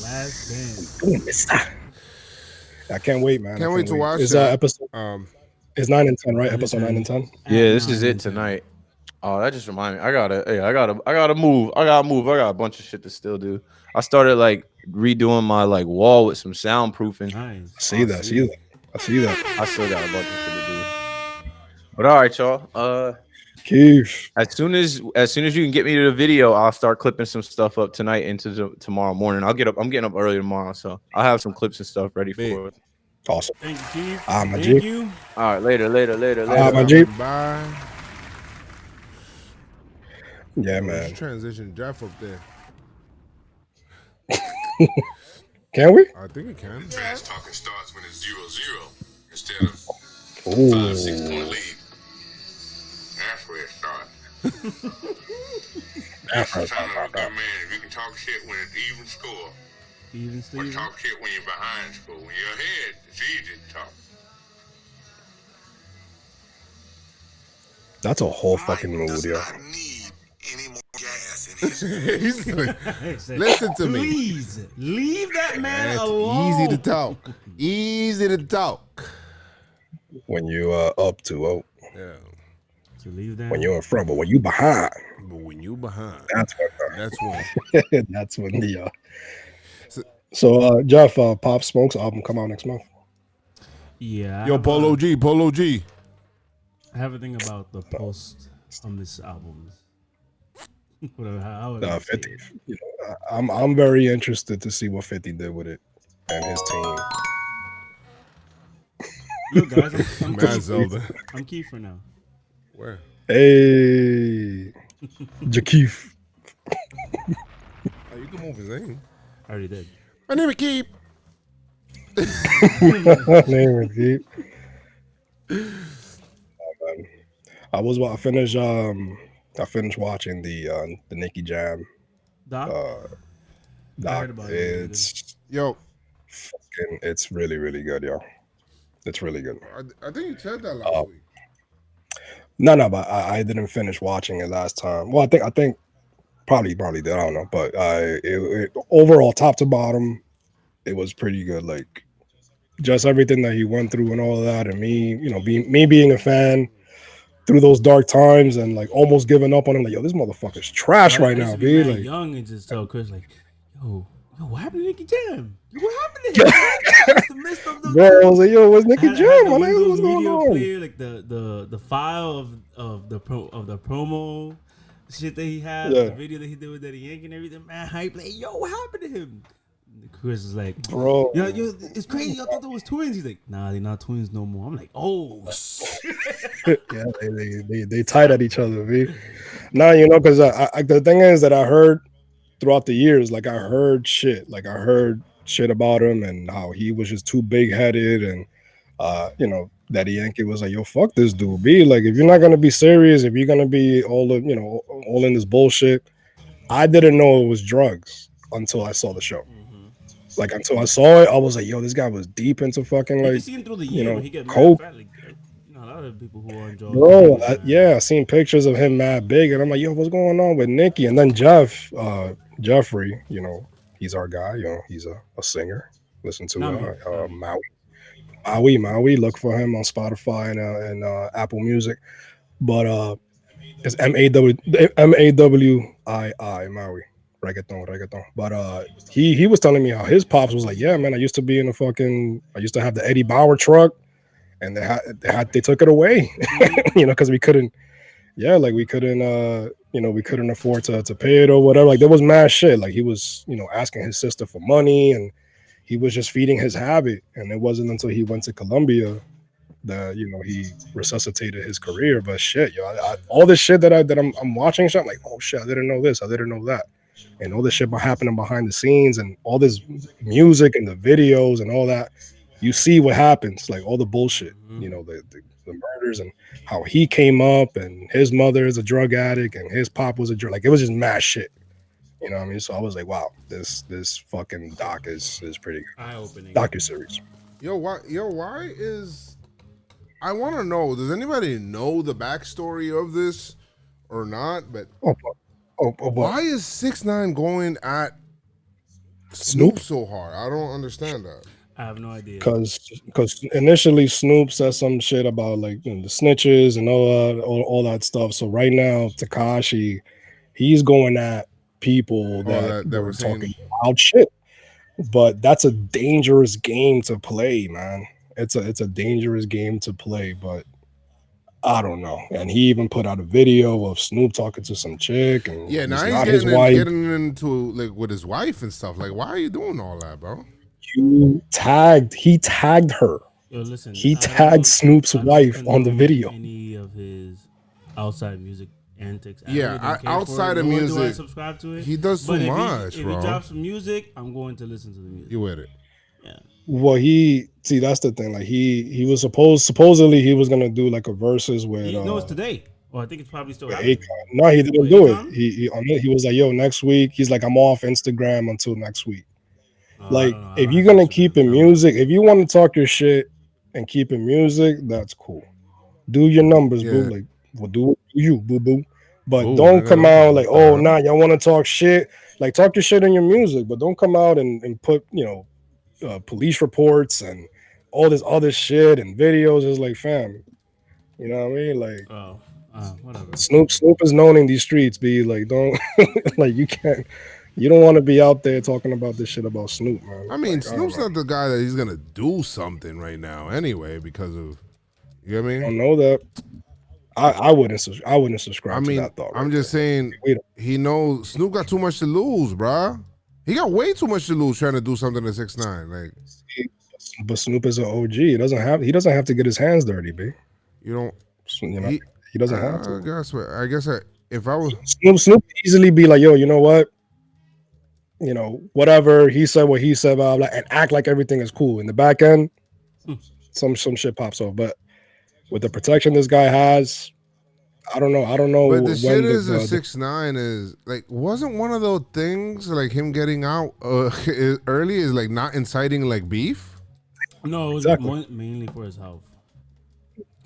Last Dance. I can't wait, man. Can't wait to watch Is that. episode? It's 9 and 10, right? Episode 9 and 10. Yeah, this is it tonight. Oh, that just reminded me. I gotta move. I gotta move. I got a bunch of shit to still do. I started like redoing my like wall with some soundproofing. Nice. I see that. I still got a bunch of shit to do. But all right, y'all. Keith. As soon as you can get me to the video, I'll start clipping some stuff up tonight into tomorrow morning. I'm getting up early tomorrow, so I'll have some clips and stuff ready for it. Awesome. Thank you, Keith. My Thank G. you. All right, later. My G. Bye. Yeah, Let's man. transition Jeff up there. Can we? I think it can. Trash talking starts when it's 0-0 instead of Ooh. 5-6 point lead. That's where it starts. That's the time of a good man. If you can talk shit when it's even score, Even or Steven. talk shit when you're behind score. When you're ahead, it's easy to talk. That's a whole fucking mood, yo. Need any more gas in his He's like, He said, listen to me. Please leave that man That's alone. easy to talk. Easy to talk. When you up 2-0, Yeah. To leave that. when you're in front, but when you behind, But when you behind, that's that's when. when that's when the. So Jeff, Pop Smoke's album come out next month. Yeah. I Yo, have Polo G, Polo G. I have a thing about the post on this album. Whatever. How I 50. You know, I'm very interested to see what 50 did with it and his team. Look, guys, I'm Mad Zelda. I'm Kiefer now. Where? Hey, Jakeef. Oh, you can move his name. I already did. My name is Keep. Name is Keith. I finished watching the Nicki Jam Doc? I doc. heard about it. It's really, really good, yo. It's really good. I think you said that last week. No, but I didn't finish watching it last time. Well, I think probably did. I don't know, but overall, top to bottom, it was pretty good. Like just everything that he went through and all of that, and me, being a fan through those dark times and like almost giving up on him. Like, yo, this motherfucker's trash I right used now, to be B. mad Like, young and just tell Chris like, yo, what happened to Nicky Jam? Yo, what happened to him? I must have missed him. bro, I was like, yo, where's Nicky I had Jam? the What's Windows going Media on? Player, like the file of the promo shit that he had, Yeah. the video that he did with Daddy Yankee and everything. Man, hype, like, yo, what happened to him? Chris is like, bro, yo, it's crazy. I thought they was twins. He's like, nah, they're not twins no more. I'm like, oh, yeah, they tied at each other, B. Nah, because the thing is that I heard throughout the years, like I heard shit about him and how he was just too big headed, and Daddy Yankee was like, yo, fuck this dude, B. Like, if you're not gonna be serious, if you're gonna be all in this bullshit, I didn't know it was drugs until I saw the show. Like until I saw it, I was like, yo, this guy was deep into fucking you like can see him through the year when he get mad coke. fat. Like, a lot of people who are on drugs. Bro, I seen pictures of him mad big, and I'm like, yo, what's going on with Nicky? And then Jeffrey, he's our guy. He's a singer. Listen to Maui. Look for him on Spotify and Apple Music. But it's MAWII Maui. Reggaeton. But he was telling me how his pops was like, yeah, man, I used to have the Eddie Bauer truck, and they took it away, because we couldn't afford to pay it or whatever. Like there was mad shit. Like he was, asking his sister for money, and he was just feeding his habit. And it wasn't until he went to Colombia that he resuscitated his career. But shit, all this shit that I'm watching, shit, I'm like, oh shit, I didn't know this, I didn't know that, and all this shit happening behind the scenes, and all this music and the videos and all that. You see what happens, like all the bullshit, the murders, and how he came up, and his mother is a drug addict, and his pop was a drug. Like it was just mad shit. You know what I mean? So I was like, wow, this fucking doc is pretty good. Eye-opening. Docuseries. Why is I want to know, does anybody know the backstory of this or not? But why is 6ix9ine going at Snoop so hard? I don't understand that. I have no idea. Because initially Snoop said some shit about like the snitches and all that stuff. So right now Tekashi, he's going at people that were talking wild shit. But that's a dangerous game to play, man. It's a dangerous game to play, but I don't know. And he even put out a video of Snoop talking to some chick, and now not he's his wife. getting into like with his wife and stuff. Like, why are you doing all that, bro? He tagged her. Yo, listen, he tagged Snoop's wife on the video. Any of his outside music antics? Outside of music, do I subscribe to it. He does too much, if bro. If he drops some music, I'm going to listen to the music. You with it? Yeah. Well, that's the thing. Like he was supposedly he was gonna do like a versus with. No, it's today. Well, I think it's probably still. No, he didn't do it. He was like, yo, next week. He's like, I'm off Instagram until next week. Like, if you're gonna keep it music, if you want to talk your shit and keep it music, that's cool. Do your numbers, boo. Like, well, do you, boo boo. But don't come out like, oh, nah, y'all want to talk shit. Like, talk your shit in your music, but don't come out and put, police reports and all this other shit and videos. Is like, fam, you know what I mean? Like, whatever. Snoop is known in these streets. Be like, don't like you don't want to be out there talking about this shit about Snoop, man. I mean, like, Snoop's not the guy that he's gonna do something right now anyway because of, you know what I mean? I don't know that. I wouldn't subscribe to that thought. I'm just saying he knows Snoop got too much to lose, bruh. He got way too much to lose trying to do something to 6ix9ine. Like, but Snoop is an OG. He doesn't have to get his hands dirty, B. You don't. He doesn't have to. I guess if I was Snoop easily be like, yo, you know what? Whatever he said, what he said, blah, blah, and act like everything is cool. In the back end, some shit pops off. But with the protection this guy has, I don't know. But the shit is 6ix9ine is like, wasn't one of those things like him getting out early is like not inciting like beef? No, it was mainly for his health.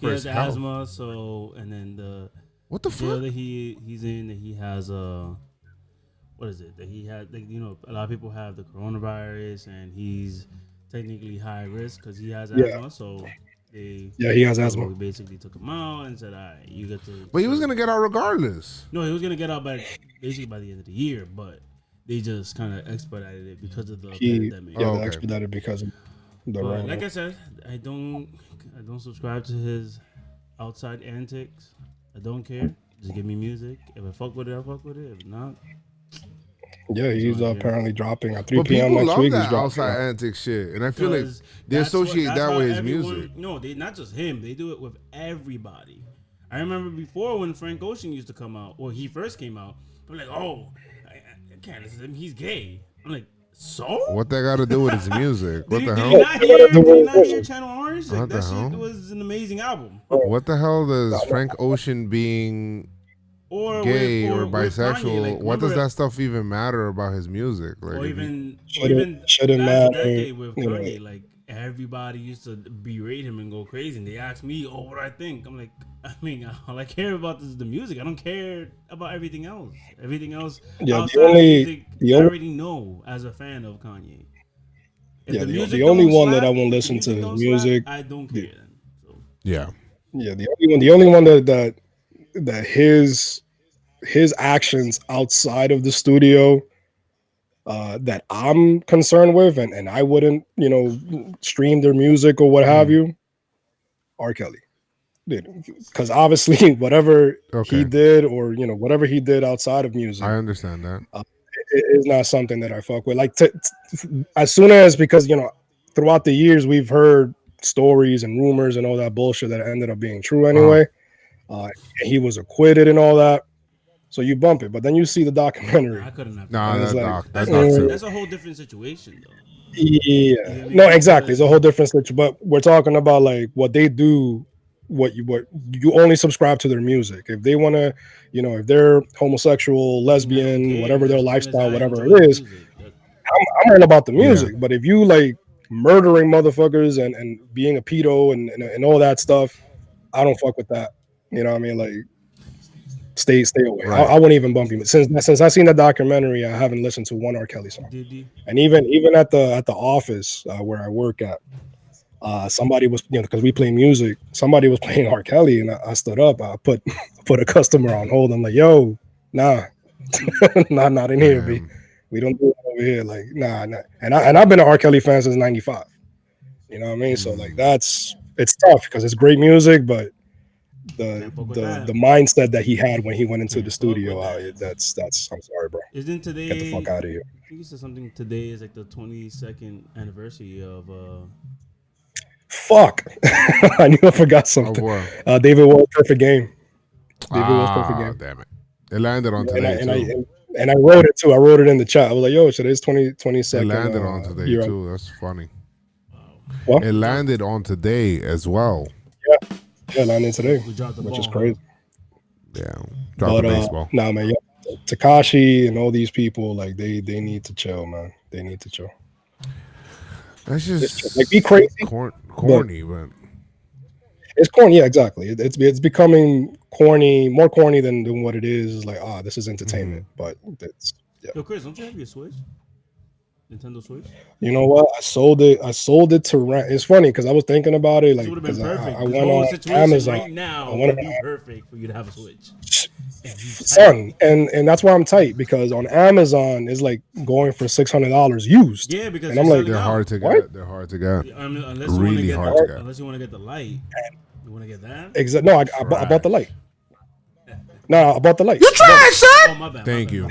He has asthma, so and then the what the jail fuck that he's in, that he has what is it that he had? Like, you know, a lot of people have the coronavirus, and he's technically high risk because he has asthma. So he has asthma. We basically took him out and said, "All right, you get to." But he was gonna get out regardless. No, he was gonna get out basically by the end of the year, but they just kind of expedited it because of the pandemic. Yeah, they expedited because of the. But like I said, I don't subscribe to his outside antics. I don't care. Just give me music. If I fuck with it, I fuck with it. If not. Yeah, he's apparently dropping at 3 but p.m. next week. That outside antic shit, and I feel like they associate that with his music. No, they not just him. They do it with everybody. I remember before when Frank Ocean used to come out, or he first came out. I'm like, oh, I can't listen to him. He's gay. I'm like, so? What that got to do with his music? What the hell? Did you not hear Channel Orange? Like, that shit was an amazing album. What the hell does Frank Ocean being gay or bisexual? Kanye, like, what does that stuff even matter about his music? Like, or even shouldn't last matter. decade with Kanye, like everybody used to berate him and go crazy, and they asked me, "Oh, what do I think?" I'm like, I mean, all I care about is the music. I don't care about everything else. Everything else, outside of music, I already know as a fan of Kanye. If the only one that I won't listen to his music, I don't care. Then, so. Yeah, the only one that his actions outside of the studio that I'm concerned with, and I wouldn't, stream their music or what have you, R. Kelly. Because obviously whatever he did, or whatever he did outside of music, I understand that it is not something that I fuck with. Like as soon as, because throughout the years we've heard stories and rumors and all that bullshit that ended up being true anyway. He was acquitted and all that, so you bump it. But then you see the documentary. I couldn't have. That's a whole different situation, though. Yeah, no, exactly. It's a whole different situation. But we're talking about like what they do. What you only subscribe to their music. If they want to, if they're homosexual, lesbian, whatever their lifestyle, whatever it is, I'm all about the music. But if you like murdering motherfuckers and being a pedo and all that stuff, I don't fuck with that. You know what I mean? Like, stay away. Right. I wouldn't even bump you. Since I seen the documentary, I haven't listened to one R. Kelly song. Did you? And even at the office where I work at, somebody was, because we play music, somebody was playing R. Kelly, and I stood up. I put a customer on hold. I'm like, yo, nah, not in here, B. We don't do it over here. Like, nah. And I've been an R. Kelly fan since '95. You know what I mean? So like, it's tough because it's great music, but the mindset that he had when he went into the studio, that's I'm sorry, bro. Isn't today? Get the fuck out of here. I think you said something. Today is like the 22nd anniversary of. Fuck, I knew I forgot something. David Wall's perfect game. Damn it! It landed on today too. And I wrote it too. I wrote it in the chat. I was like, yo, today's 22nd. It landed on today too. That's funny. What? It landed on today as well. Yeah, landed today, which is crazy. Yeah, drop the baseball. Nah, man, Tekashi and all these people, like they need to chill, man. They need to chill. That's just like be crazy, corny, but it's corny. Yeah, exactly. It's becoming corny, more corny than what it is. It's like, this is entertainment, but it's Yo, Chris, don't you have your Switch? Nintendo Switch? You know what? I sold it to rent. It's funny because I was thinking about it, like, because I went on Amazon. Right now, it would be perfect for you to have a Switch. Son, and that's why I'm tight, because on Amazon is like going for $600 used. Yeah, because I'm like, they're hard to get. They're hard to get. Really hard to get. Unless you want to get the light, you want to get that. Exactly. No, I bought the light. No, I bought the light. You trash, son. Oh, my bad. Thank you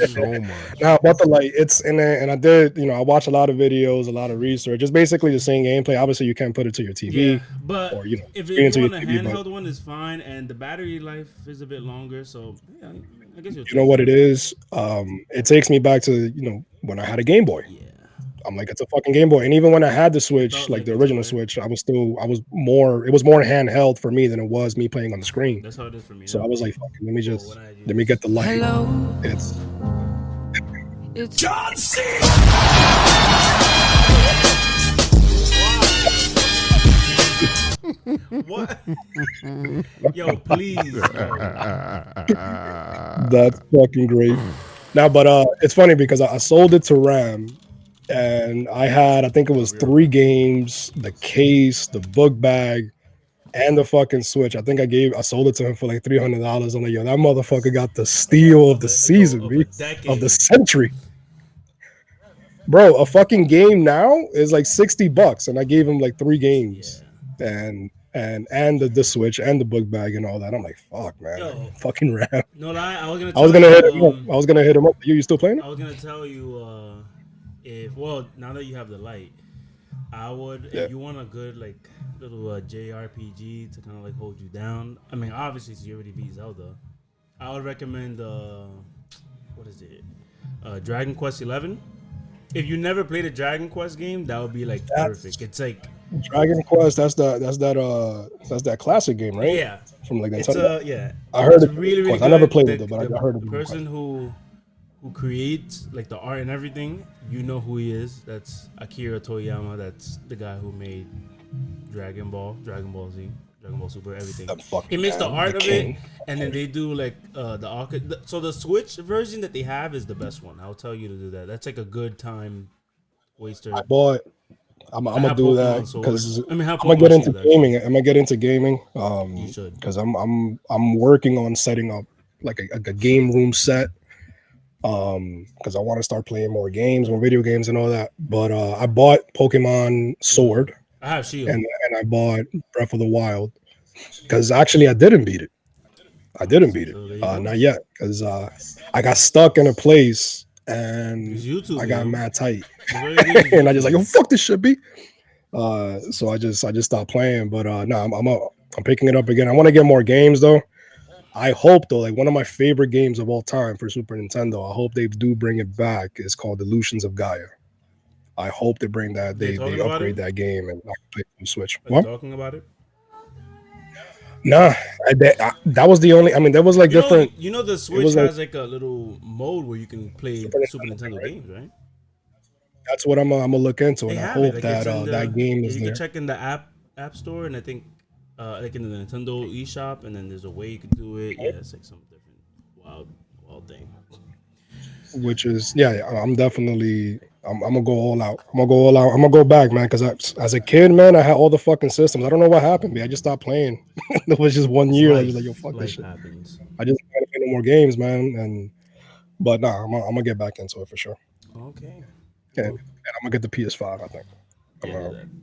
so much. Now, I bought the light. It's in there, and I did. I watched a lot of videos, a lot of research. Just basically the same gameplay. Obviously, you can't put it to your TV. Yeah, but or, if you want a handheld one, is fine, and the battery life is a bit longer. So yeah, I guess you know what it is. It takes me back to when I had a Game Boy. Yeah. I'm like, it's a fucking Game Boy. And even when I had the Switch, like the original Switch, it was more handheld for me than it was me playing on the screen. That's how it is for me. So I was like, let me get the light. Hello. It's John C. What? Yo, please, bro. That's fucking great. Now, but it's funny because I sold it to Ram, and I had, I think it was 3 games, the case, the book bag, and the fucking Switch. I think I sold it to him for like $300. I'm like, yo, that motherfucker got the steal of the season, Of a of the decade. century. Bro, a fucking game now is like $60, and I gave him like 3 games, and the Switch and the book bag and all that. I'm like, fuck, man, Yo, fucking Ram. no lie, I was gonna I was tell gonna hit you. him up. I was gonna hit him up. You still playing it? I was gonna tell you. If now that you have the light, I would. Yeah. If you want a good like little JRPG to kind of like hold you down. I mean, obviously, you already beat Zelda. I would recommend. What is it? Dragon Quest 11. If you never played a Dragon Quest game, that would be like perfect. It's like Dragon Quest. That's that classic game, right? yeah, From like it's Nintendo. yeah. I heard It's it. really really I never good. played it though, but I heard it. The person who creates like the art and everything, you know who he is. That's Akira Toriyama. That's the guy who made Dragon Ball, Dragon Ball Z, Dragon Ball Super, everything. He makes the art of it, and then they do like the arcade. So the Switch version that they have is the best one. I'll tell you to do that. That's like a good time waster. I bought. I'm gonna do that because I'm gonna get into gaming. I'm gonna get into gaming. You should, because I'm working on setting up like a game room set. Because I want to start playing more video games and all that. But I bought Pokemon Sword. I have Shield, and I bought Breath of the Wild because actually I didn't beat it. Not yet because I got stuck in a place and I got mad tight, and I just like, yo, fuck this shit, B. So I just stopped playing. But no, I'm picking it up again. I want to get more games though. I hope though, like one of my favorite games of all time for Super Nintendo, I hope they do bring it back. It's called Illusions of Gaia. I hope they bring that. They upgrade that game and I can play it on Switch. Are you talking about it? Nah, that was the only. I mean, there was like different. The Switch has like a little mode where you can play Super Nintendo games, right? That's what I'm gonna look into, and I hope that that game is you there. You can check in the app store, and I think like in the Nintendo eShop, and then there's a way you can do it. Yeah, it's like some different wild thing. Which is I'm definitely. I'm gonna go all out. I'm gonna go back, man. Because as a kid, man, I had all the fucking systems. I don't know what happened, man. I just stopped playing. It was just 1 year. I was like, yo, fuck this shit. Happens. I just gotta play no more games, man. But nah, I'm gonna get back into it for sure. Okay. And I'm gonna get the PS5. I think.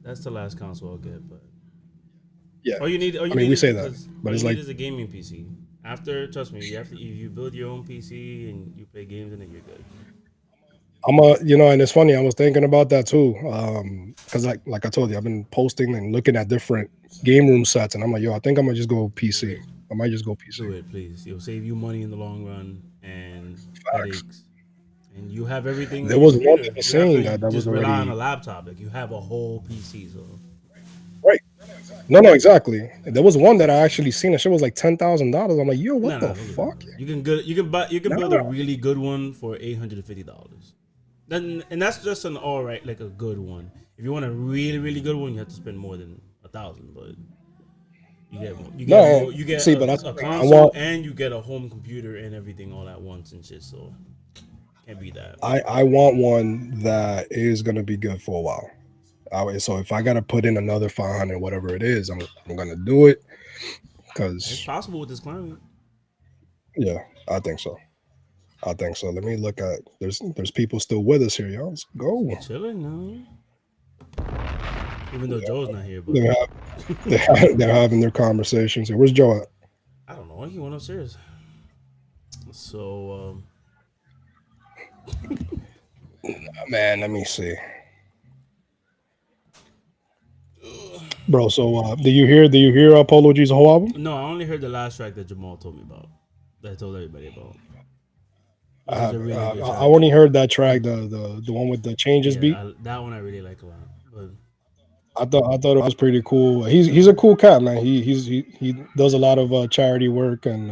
That's the last console I'll get, but yeah. We say that, but it's like is a gaming PC. After, trust me, if you build your own PC and you play games in it, you're good. And it's funny. I was thinking about that too, because like I told you, I've been posting and looking at different game room sets, and I'm like, yo, I think I'm gonna just go PC. I might just go PC. Do it, please. It'll save you money in the long run and headaches. And you have everything. There was one that was saying that was just already rely on a laptop. Like you have a whole PC, so right. No, exactly. There was one that I actually seen. That shit was like $10,000. I'm like, yo, what the fuck? You can build a really good one for $850. And that's just an all right, like a good one. If you want a really, really good one, you have to spend more than $1,000. But you get a console and you get a home computer and everything all at once and shit. So can't beat that. I want one that is gonna be good for a while. So if I gotta put in another 500, whatever it is, I'm gonna do it because it's possible with this climate. Yeah, I think so. Let me look at. There's people still with us here, y'all. Let's go. Chilling now. Even though Joe's not here, but they're having their conversations. Where's Joe at? I don't know. He went upstairs. So, man, let me see, bro. So, do you hear Polo G's whole album? No, I only heard the last track that Jamal told me about. That I told everybody about. I only heard that track, the one with the changes beat. That one I really like a lot. But I thought it was pretty cool. He's a cool cat, man. He does a lot of charity work and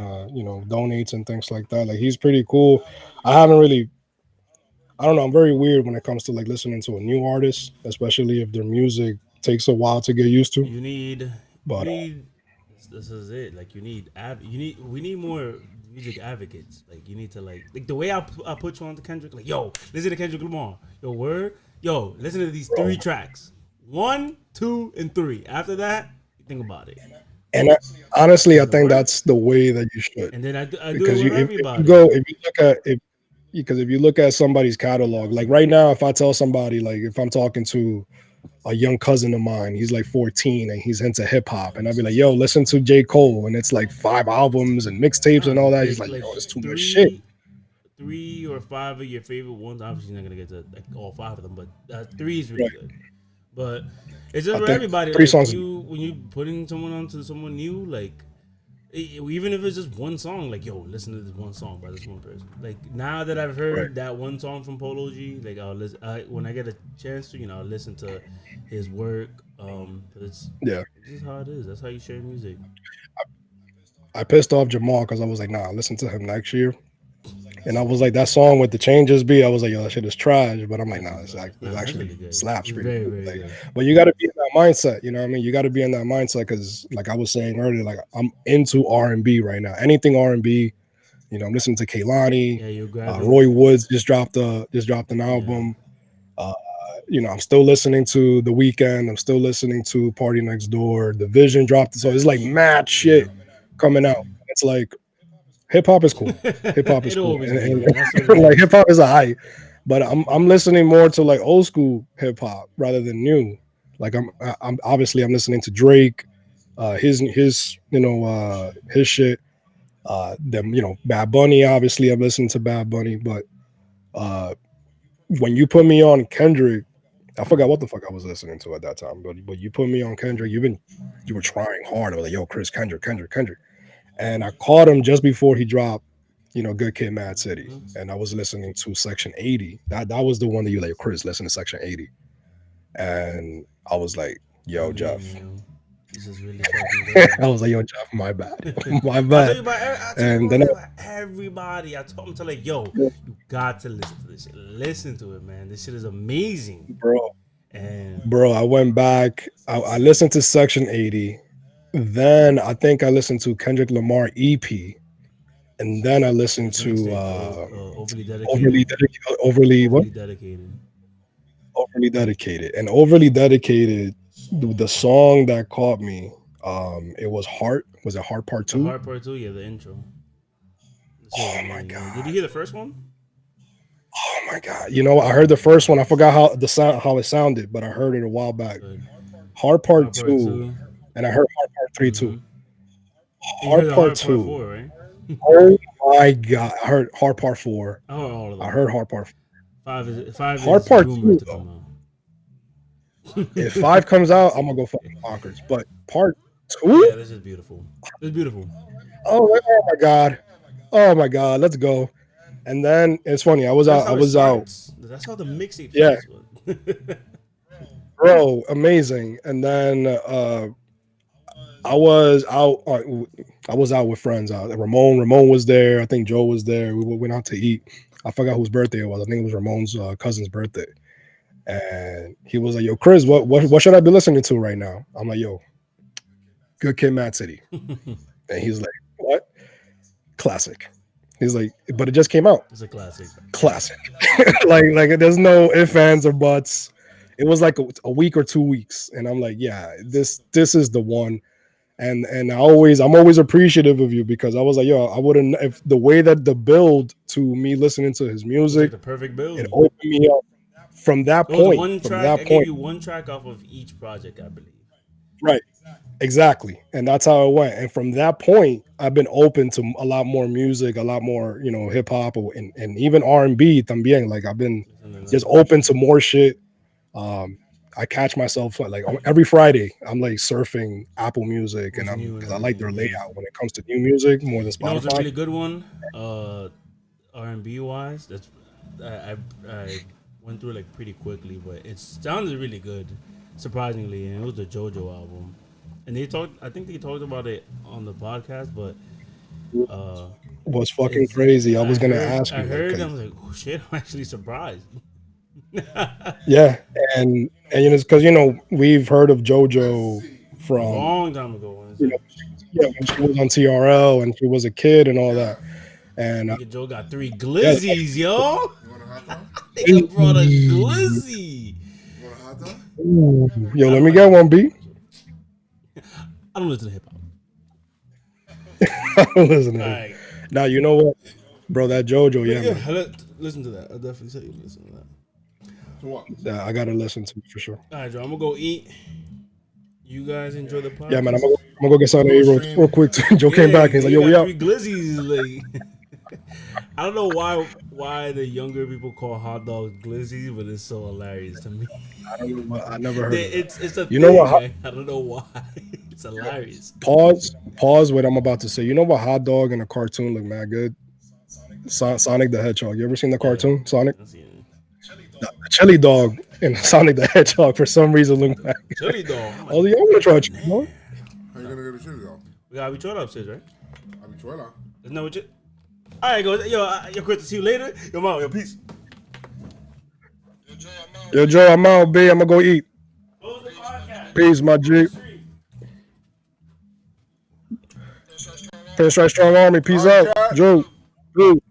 donates and things like that. Like he's pretty cool. I don't know. I'm very weird when it comes to like listening to a new artist, especially if their music takes a while to get used to. You need But This is it. Like we need more music advocates. Like you need to like the way I put you on to Kendrick. Like yo, listen to Kendrick Lamar. Yo, word. Yo, listen to these 3 tracks. 1, 2, and 3. After that, you think about it. And honestly, I think that's the way that you should. And then I do Because it with if everybody. you look at somebody's catalog, like right now, if I tell somebody, like if I'm talking to a young cousin of mine, he's like 14 and he's into hip hop, and I'd be like, "Yo, listen to J. Cole," and it's like 5 albums and mixtapes and all that. He's like, "Yo, it's too much shit." 3 or 5 of your favorite ones. Obviously, you're not gonna get to like all 5 of them, but 3 is really good. But it's just for everybody. Like when you putting someone onto someone new, like even if it's just one song, like yo, listen to this one song by this one person. Like now that I've heard that one song from Polo G, like I'll listen. When I get a chance to, I'll listen to his work. It's just how it is. That's how you share music. I pissed off Jamal because I was like, "Nah, listen to him next year." And I was like, that song with the changes be, I was like, yo, that shit is trash. But I'm like, nah, it's actually really slaps pretty good. But you got to be in that mindset, you know what I mean? You got to be in that mindset because, like I was saying earlier, like I'm into R&B right now. Anything R&B, I'm listening to Kehlani. Roy Woods just dropped an album. I'm still listening to The Weeknd. I'm still listening to Party Next Door. The Vision dropped. So it's like mad shit coming out. It's like, hip hop is cool. Hip hop is cool. Like hip hop is a hype, but I'm listening more to like old school hip hop rather than new. Like I'm obviously I'm listening to Drake, his his shit. Bad Bunny. Obviously, I'm listening to Bad Bunny, but when you put me on Kendrick, I forgot what the fuck I was listening to at that time. But you put me on Kendrick. You were trying hard. I was like, yo, Chris, Kendrick. And I caught him just before he dropped, Good Kid, Mad City. And I was listening to Section 80. That was the one that you like, Chris, listen to Section 80. And I was like, yo, Jeff. This is really fucking good. I was like, yo, Jeff, my bad. My bad. I told you about everybody. I told him to like, yo, you got to listen to this shit. Listen to it, man. This shit is amazing. Bro, I went back. I listened to Section 80. Then I think I listened to Kendrick Lamar EP, and then I listened to Overly Dedicated. And Overly Dedicated, the song that caught me, it was Heart. Was it Heart Part 2? Heart Part 2, yeah, the intro. Oh my god! Did you hear the first one? Oh my god! I heard the first one. I forgot how it sounded, but I heard it a while back. Heart Part 2. And I heard Hard Part 3 too. Hard Part 2. 4, right? Oh my god. I heard Hard Part 4. I heard Hard Part 4. 5 Hard Part 2 though. If 5 comes out, I'm gonna go fucking bonkers. But Part 2? Yeah, this is beautiful. It's beautiful. Oh my god. Oh my god. Let's go. And then it's funny. I was out. That's how the mixtape starts. Bro, amazing. And then I was out with friends. Ramon was there. I think Joe was there. We went out to eat. I forgot whose birthday it was. I think it was Ramon's cousin's birthday. And he was like, "Yo, Chris, what should I be listening to right now?" I'm like, "Yo, Good Kid, Mad City." And he's like, "What? Classic." He's like, "But it just came out." It's a classic. Classic. like there's no ifs, ands, or buts. It was like a week or 2 weeks, and I'm like, "Yeah, this is the one." And I'm always appreciative of you because I was like, yo, I wouldn't, if the way that the build to me listening to his music, the perfect build. It opened me up from that point. I gave you one track off of each project, I believe. Right, exactly, and that's how it went. And from that point, I've been open to a lot more music, a lot more, hip hop, and even R&B. También, like I've been just open to more shit. I catch myself like every Friday. I'm like surfing Apple Music, and because I like their layout when it comes to new music more than Spotify. It's a really good one, R&B wise. That's I went through it like pretty quickly, but it sounded really good, surprisingly. And it was the JoJo album, and I think they talked about it on the podcast, but was fucking crazy. I was gonna ask you. I heard. I was like, oh shit! I'm actually surprised. Yeah, and because we've heard of JoJo from A long time ago. When she was on TRL and she was a kid and all that. And Nigga Joe got 3 glizzies, yo. Nigga brought a glizzy. Yo, let me get one, B. I don't listen to hip hop. I don't listen to it. Right. Now, you know what? Bro, that JoJo, yeah, man. Listen to that. I'll definitely tell you to listen to that. Yeah, I got to listen to it for sure. All right, Joe, I'm going to go eat. You guys enjoy the podcast? Yeah, man, I'm gonna go get something to eat real quick. Joe came back and he's like, yo, we out. 3 glizzies. Like, I don't know why the younger people call hot dogs glizzies, but it's so hilarious to me. I don't know. I never heard of it. It's a you thing, know what? man. I don't know why. It's hilarious. Pause what I'm about to say. You know what hot dog in a cartoon look mad good? Sonic the Hedgehog. You ever seen the cartoon, Sonic? The chili dog in Sonic the Hedgehog for some reason look mad good. Chili dog. Oh, yeah, I'm gonna try chili dog. How you gonna get a chili dog? We got Habichuela upstairs, right? Habichuela. Isn't that what you... All right, go. Yo, Chris, see you later. Yo, Mom, yo, peace. Yo, Joe, I'm out, B. I'm gonna go eat. Peace, my G. Pinstripe Strong Army. Peace out. Joe.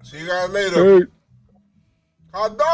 See you guys later. Hey. Hot dog.